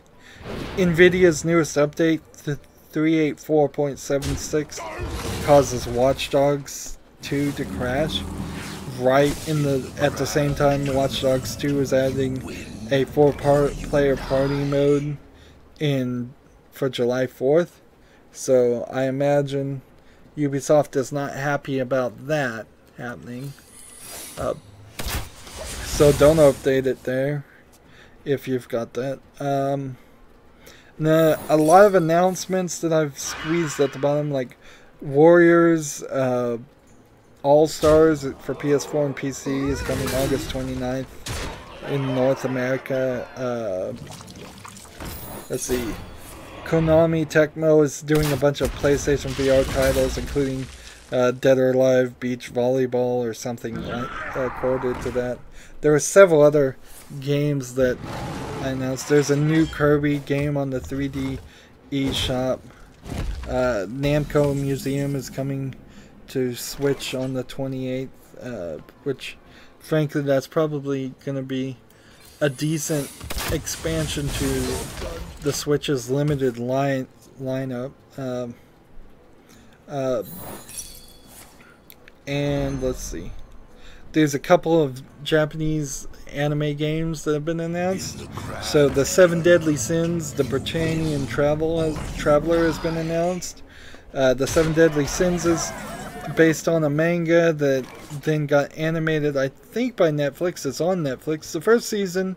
NVIDIA's newest update, the 384.76, causes Watch Dogs 2 to crash. Right at the same time, Watch Dogs 2 is adding a 4-player party mode for July 4th. So I imagine Ubisoft is not happy about that happening. So don't update it there if you've got that. Now, a lot of announcements that I've squeezed at the bottom, like Warriors All-Stars for PS4 and PC is coming August 29th in North America. Let's see. Konami Tecmo is doing a bunch of PlayStation VR titles, including Dead or Alive Beach Volleyball or something accorded to that. There were several other games that I announced. There's a new Kirby game on the 3D eShop. Namco Museum is coming to Switch on the 28th, which frankly that's probably going to be a decent expansion to the Switch's limited lineup. And let's see. There's a couple of Japanese anime games that have been announced. So the Seven Deadly Sins, the Britannian Traveler has been announced. The Seven Deadly Sins is based on a manga that then got animated, I think, by Netflix. It's on Netflix. The first season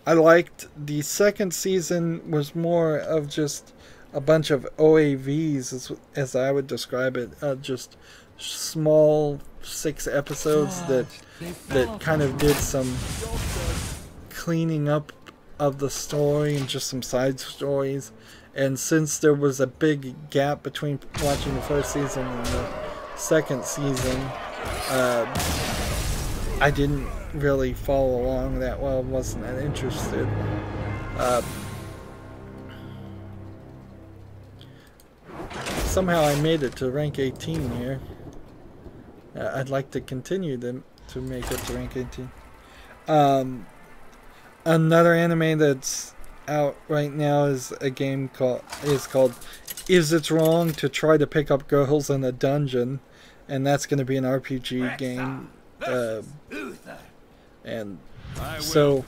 I liked. The second season was more of just a bunch of OAVs, as I would describe it. Just small 6 episodes that kind of did some cleaning up of the story and just some side stories. And since there was a big gap between watching the first season and the second season, I didn't really follow along that well, wasn't that interested. Somehow I made it to rank 18 here. I'd like to continue to make it to rank 18. Another anime that's out right now is a game called Is It Wrong to Try to Pick Up Girls in a Dungeon, and that's going to be an RPG game. And so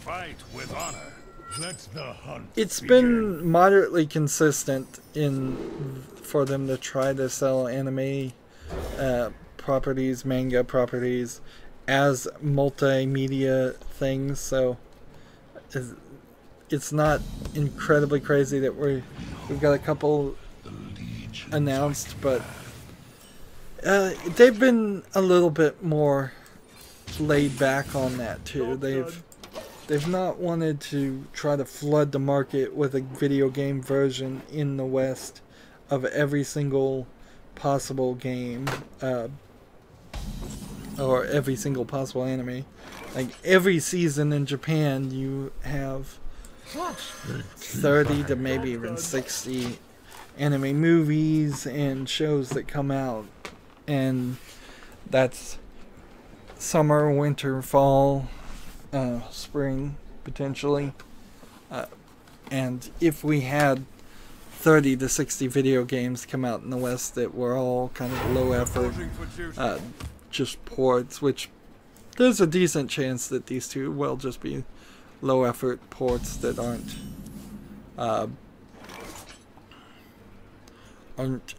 it's been moderately consistent for them to try to sell anime properties, manga properties as multimedia things. So it's not incredibly crazy that we've got a couple announced, but they've been a little bit more laid back on that too. They've not wanted to try to flood the market with a video game version in the West of every single possible game, or every single possible anime. Like every season in Japan you have 30 to maybe even 60 anime movies and shows that come out, and that's summer, winter, fall, spring potentially. And if we had 30 to 60 video games come out in the West that were all kind of low effort, just ports, which there's a decent chance that these two will just be low effort ports that aren't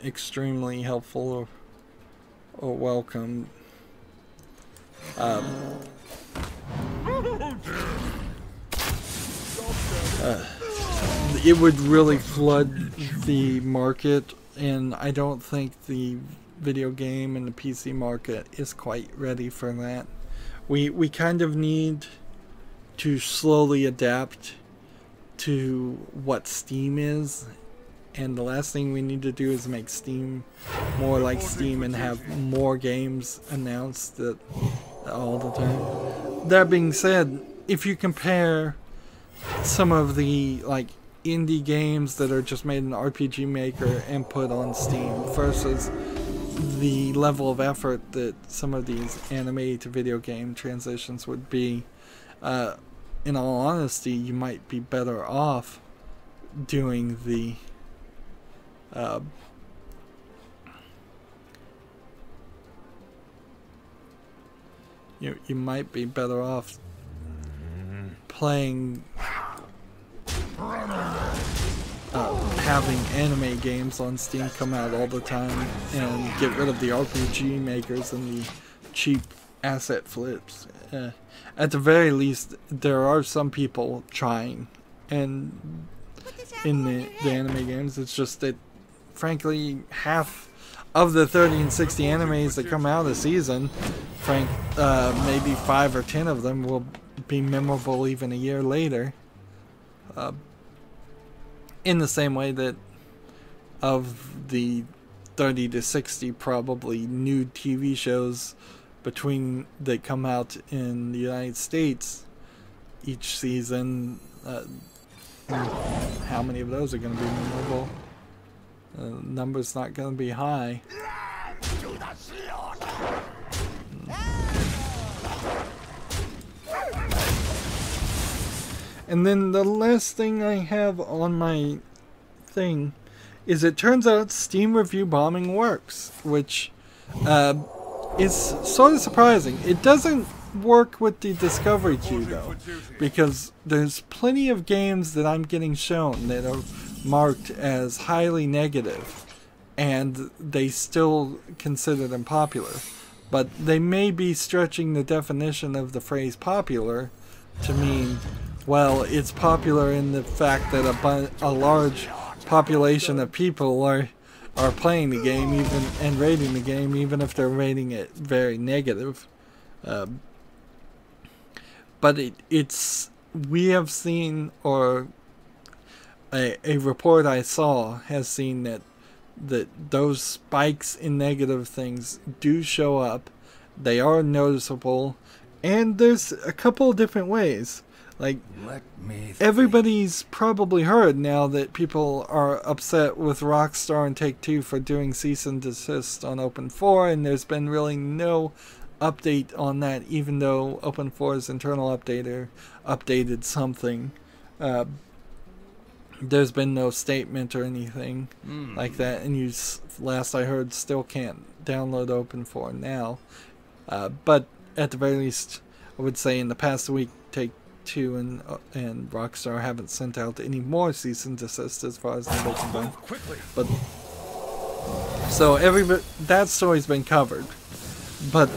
extremely helpful or welcome. It would really flood the market, and I don't think the video game and the PC market is quite ready for that. We kind of need to slowly adapt to what Steam is, and the last thing we need to do is make Steam more like Steam and have more games announced all the time. That being said, if you compare some of the indie games that are just made in RPG Maker and put on Steam versus the level of effort that some of these anime to video game transitions would be, in all honesty, you might be better off doing the you might be better off playing having anime games on Steam come out all the time and get rid of the RPG makers and the cheap asset flips. At the very least, there are some people trying, and in the anime games, it's just that frankly half of the 30 and 60 animes that come out a season, maybe 5 or 10 of them will be memorable even a year later. In the same way that of the 30 to 60 probably new TV shows that come out in the United States each season, how many of those are going to be memorable? Number's not going to be high. And then the last thing I have on my thing is it turns out Steam review bombing works, which is sort of surprising. It doesn't work with the discovery queue though, because there's plenty of games that I'm getting shown that are marked as highly negative, and they still consider them popular. But they may be stretching the definition of the phrase popular to mean, well, it's popular in the fact that a large population of people are playing the game even and rating the game, even if they're rating it very negative. But we have seen, or a report I saw has seen that those spikes in negative things do show up. They are noticeable, and there's a couple of different ways. Like, everybody's probably heard now that people are upset with Rockstar and Take-Two for doing cease and desist on Open 4, and there's been really no update on that, even though Open 4's internal updater updated something. There's been no statement or anything like that, and you, last I heard, still can't download Open 4 now. But at the very least, I would say in the past week, Take-Two and Rockstar haven't sent out any more cease and desist as far as they can done. But so that story's been covered. But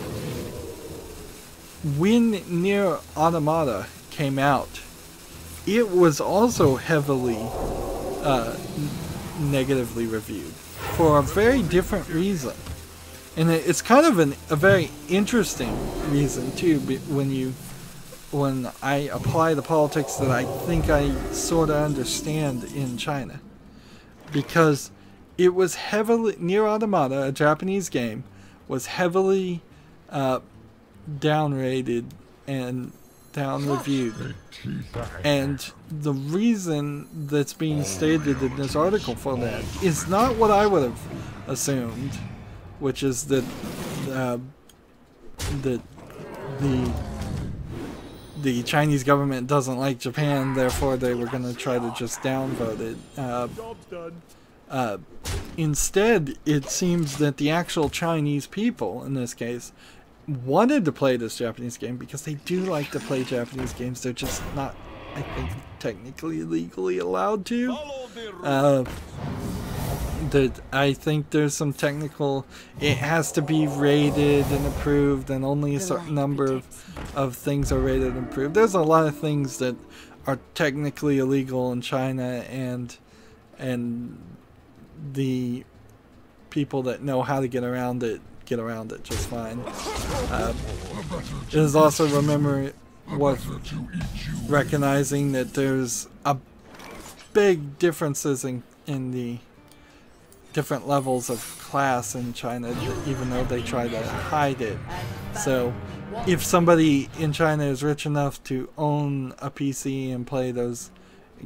when Nier Automata came out, it was also heavily negatively reviewed for a very different reason. And it's kind of a very interesting reason too, when I apply the politics that I think I sort of understand in China. Because it was heavily, Nier Automata, a Japanese game, was heavily downrated and down-reviewed. And the reason that's being stated in this article for that is not what I would have assumed, which is that the Chinese government doesn't like Japan, therefore they were going to try to just downvote it. Instead, it seems that the actual Chinese people, in this case, wanted to play this Japanese game because they do like to play Japanese games. They're just not, I think, technically legally allowed to. I think there's some technical, it has to be rated and approved, and only a certain number of things are rated and approved. There's a lot of things that are technically illegal in China, and the people that know how to get around it just fine. It is also worth recognizing that there's a big differences in the different levels of class in China, even though they try to hide it. So if somebody in China is rich enough to own a PC and play those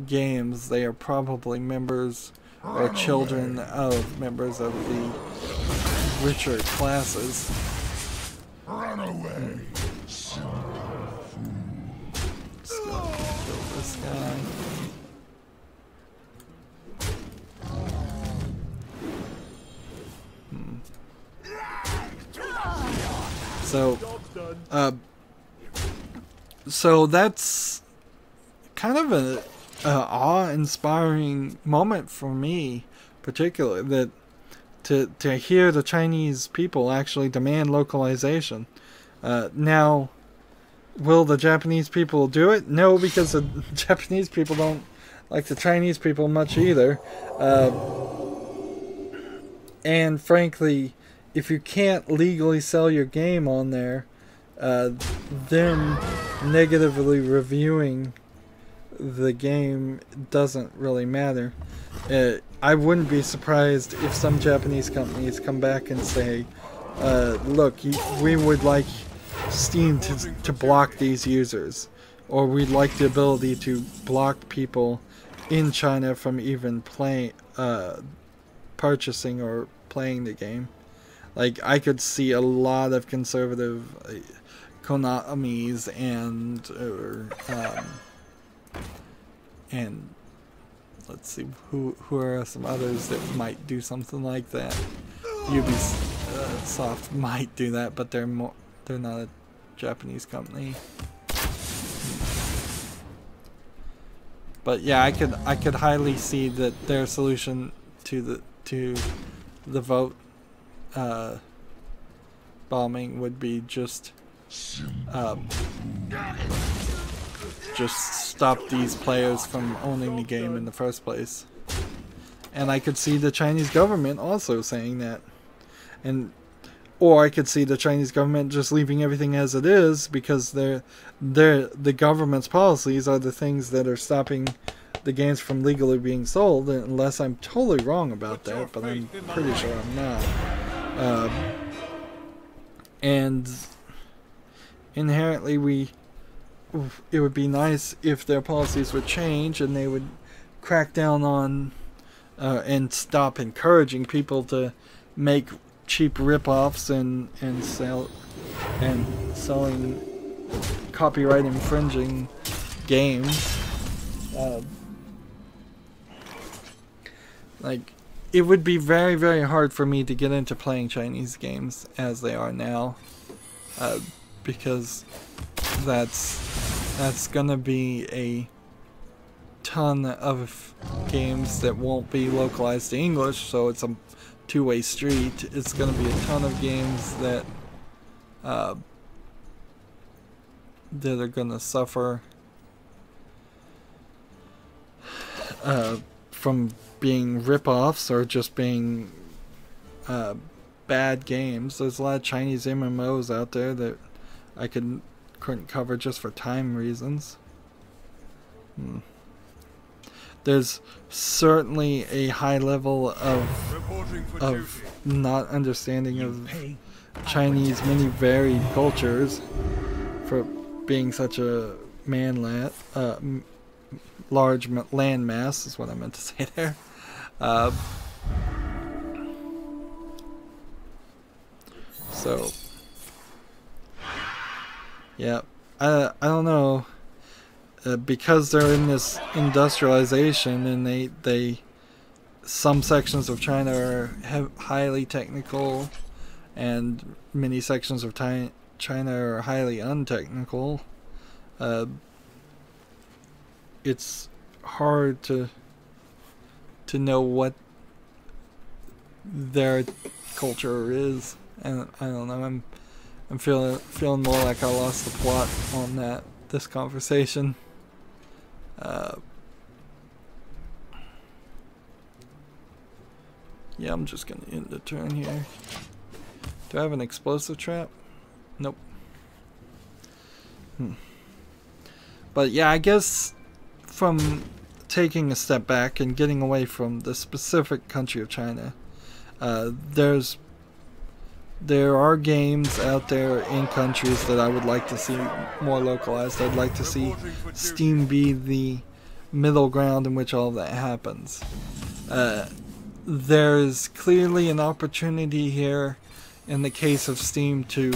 games, they are probably members or children of members of the richer classes. Run away. Let's go kill this guy. So that's kind of a awe-inspiring moment for me, particularly, that to hear the Chinese people actually demand localization. Now, will the Japanese people do it? No, because the Japanese people don't like the Chinese people much either. And frankly, if you can't legally sell your game on there, them negatively reviewing the game doesn't really matter. I wouldn't be surprised if some Japanese companies come back and say, look, we would like Steam to block these users, or we'd like the ability to block people in China from even purchasing or playing the game. Like, I could see a lot of conservative Konamis and and let's see who are some others that might do something like that. Ubisoft might do that, but they're not a Japanese company. But yeah, I could highly see that their solution to the vote bombing would be just stop these players from owning the game in the first place. And I could see the Chinese government also saying that. Or I could see the Chinese government just leaving everything as it is, because the government's policies are the things that are stopping the games from legally being sold, unless I'm totally wrong about that, but I'm pretty sure I'm not. And inherently it would be nice if their policies would change and they would crack down on and stop encouraging people to make cheap rip-offs and selling copyright infringing games. Like, it would be very, very hard for me to get into playing Chinese games as they are now, because that's gonna be a ton of games that won't be localized to English, so it's a two-way street. It's gonna be a ton of games that are gonna suffer from being rip-offs or just being bad games. There's a lot of Chinese MMOs out there that I couldn't cover just for time reasons. There's certainly a high level of not understanding of Chinese many varied cultures for being such a large land mass is what I meant to say there. So yeah, I don't know, because they're in this industrialization and some sections of China are highly technical and many sections of China are highly untechnical. It's hard to know what their culture is, and I don't know. I'm feeling more like I lost the plot on this conversation. Yeah, I'm just gonna end the turn here. Do I have an explosive trap? Nope. But yeah, I guess from taking a step back and getting away from the specific country of China, there are games out there in countries that I would like to see more localized. I'd like to see Steam be the middle ground in which all of that happens. There's clearly an opportunity here in the case of Steam to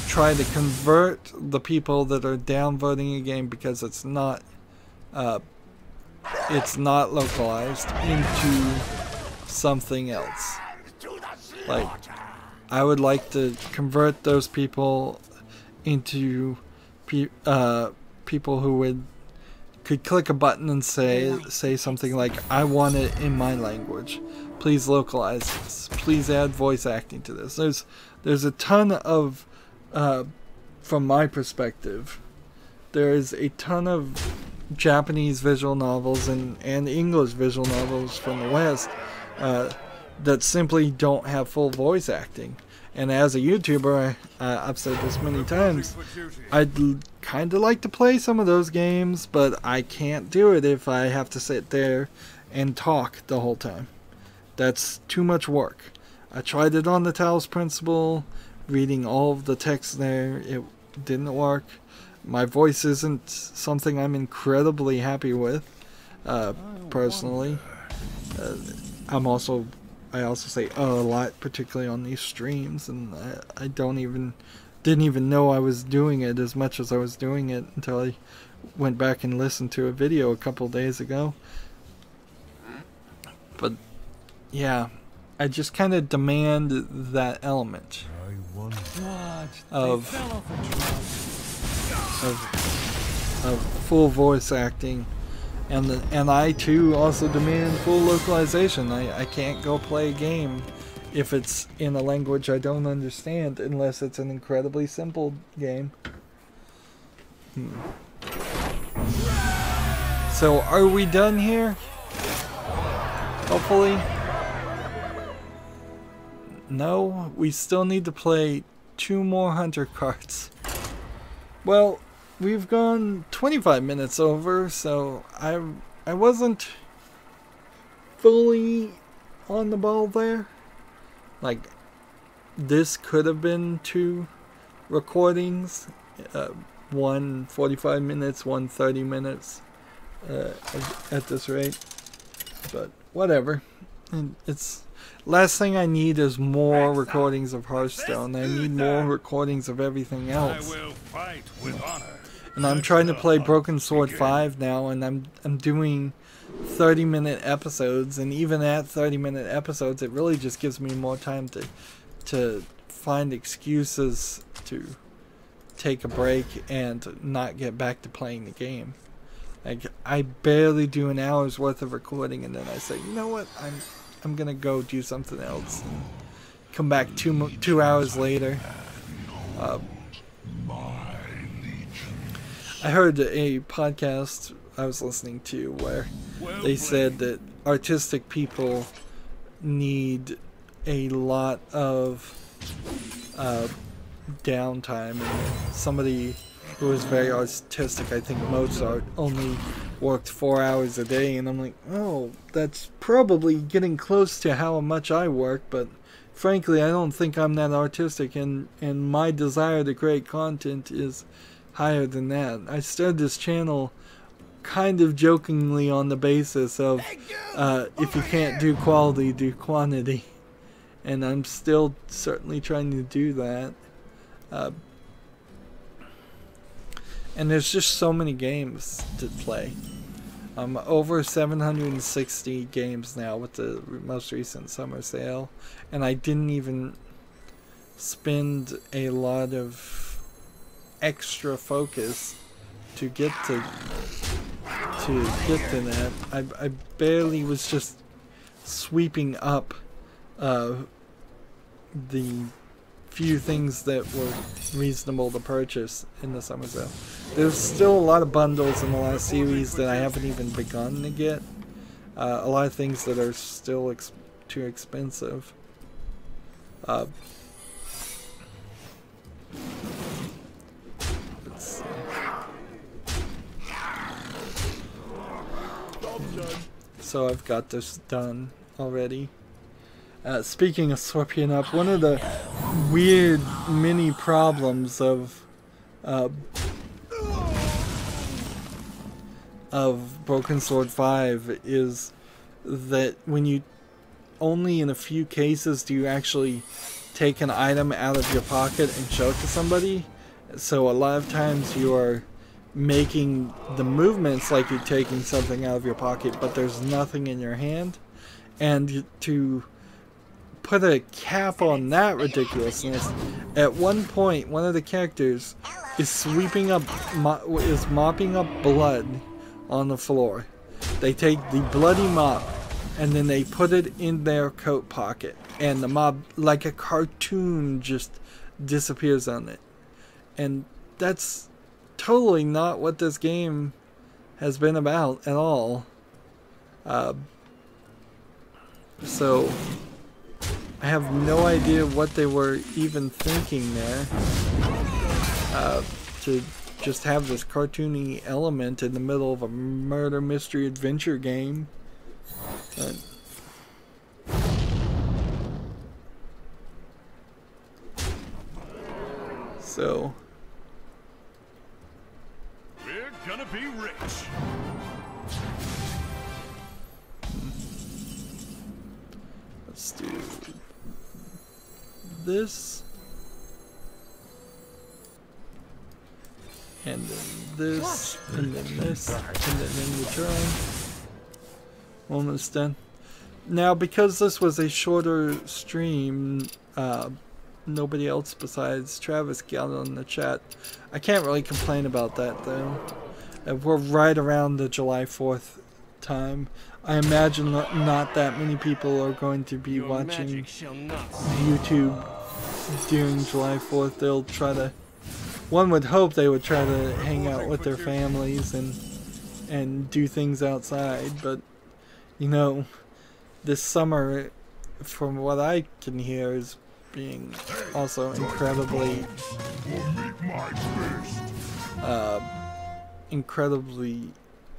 try to convert the people that are downvoting a game because it's not localized into something else. Like, I would like to convert those people into people who could click a button and say something like, I want it in my language. Please localize this. Please add voice acting to this. There's a ton of, from my perspective, there is a ton of Japanese visual novels and English visual novels from the West that simply don't have full voice acting. And as a YouTuber, I've said this many times, I'd kind of like to play some of those games, but I can't do it if I have to sit there and talk the whole time. That's too much work. I tried it on the Taos Principle, reading all of the text there. It didn't work. My voice isn't something I'm incredibly happy with, personally. I also say a lot, particularly on these streams, and I didn't even know I was doing it as much as I was doing it until I went back and listened to a video a couple days ago. But yeah, I just kind of demand that element of full voice acting, and I too also demand full localization. I can't go play a game if it's in a language I don't understand unless it's an incredibly simple game. So are we done here? Hopefully. No, we still need to play 2 more hunter cards. Well, we've gone 25 minutes over, so I wasn't fully on the ball there. Like, this could have been 2 recordings, one 45 minutes, one 30 minutes at this rate, but whatever. And it's last thing I need is more recordings of Hearthstone. I need more recordings of everything else. I will fight with honor. And I'm trying to play Broken Sword 5 now, and I'm doing 30-minute episodes, and even at 30-minute episodes, it really just gives me more time to find excuses to take a break and not get back to playing the game. Like, I barely do an hour's worth of recording, and then I say, you know what, I'm gonna go do something else, and come back 2 hours later. I heard a podcast I was listening to where they said that artistic people need a lot of downtime, and somebody who is very artistic, I think Mozart, only worked 4 hours a day, and I'm like, oh, that's probably getting close to how much I work, but frankly I don't think I'm that artistic, and my desire to create content is higher than that. I started this channel kind of jokingly on the basis of if you can't do quality, do quantity, and I'm still certainly trying to do that. And there's just so many games to play. Over 760 games now with the most recent summer sale, and I didn't even spend a lot of extra focus to get to that. I barely was just sweeping up the few things that were reasonable to purchase in the summer sale. There's still a lot of bundles in the last series that I haven't even begun to get. A lot of things that are still too expensive. Let's see. So I've got this done already. Speaking of sweeping up, one of the weird mini problems of Broken Sword 5 is that when you only in a few cases do you actually take an item out of your pocket and show it to somebody. So a lot of times you are making the movements like you're taking something out of your pocket, but there's nothing in your hand. And to put a cap on that ridiculousness, at one point one of the characters is sweeping up, mopping up blood on the floor. They take the bloody mop and then they put it in their coat pocket, and the mop, like a cartoon, just disappears on it. And that's totally not what this game has been about at all. So I have no idea what they were even thinking there, to just have this cartoony element in the middle of a murder mystery adventure game. So We're gonna be rich. let's do this. and then this, and then this, and then in return. Almost done. Now, because this was a shorter stream, nobody else besides Travis got on the chat. I can't really complain about that, though. We're right around the July 4th time. I imagine not that many people are going to be watching YouTube during July 4th. They'll try to... One would hope they would try to hang out with their families and do things outside, but, you know, this summer, from what I can hear, is being also incredibly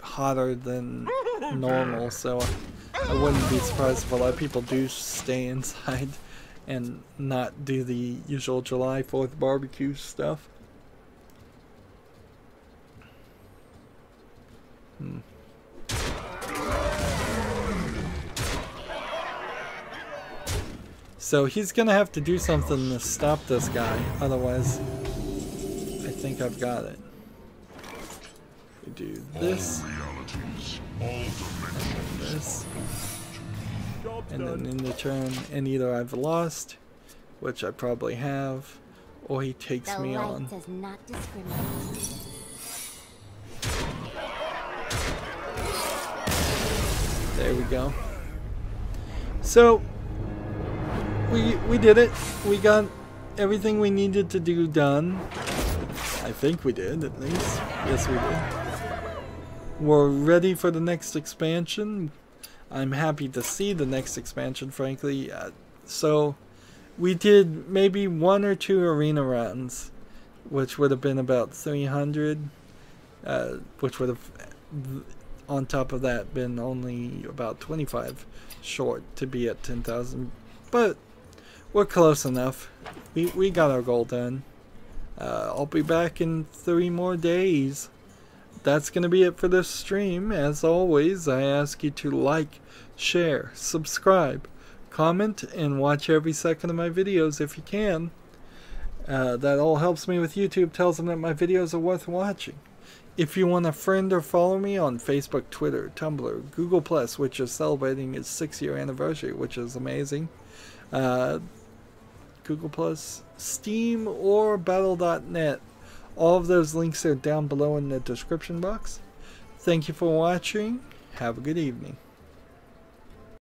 hotter than normal, so I wouldn't be surprised if a lot of people do stay inside and not do the usual July 4th barbecue stuff. So he's gonna have to do something to stop this guy, otherwise I think I've got it. We do this, and then this, and then in the turn, and either I've lost, which I probably have, or he takes me on. Does not discriminate. There we go. So we did it. We got everything we needed to do done. I think we did, at least. Yes, we did. We're ready for the next expansion. I'm happy to see the next expansion, frankly. So we did maybe 1 or 2 arena runs, which would have been about 300, which would have, on top of that, been only about 25 short to be at 10,000. But we're close enough. We got our goal done. I'll be back in 3 more days. That's going to be it for this stream. As always, I ask you to like, share, subscribe, comment, and watch every second of my videos if you can. That all helps me with YouTube, tells them that my videos are worth watching. If you want to friend or follow me on Facebook, Twitter, Tumblr, Google+, which is celebrating its 6-year anniversary, which is amazing. Google+, Steam, or Battle.net. All of those links are down below in the description box. Thank you for watching. Have a good evening.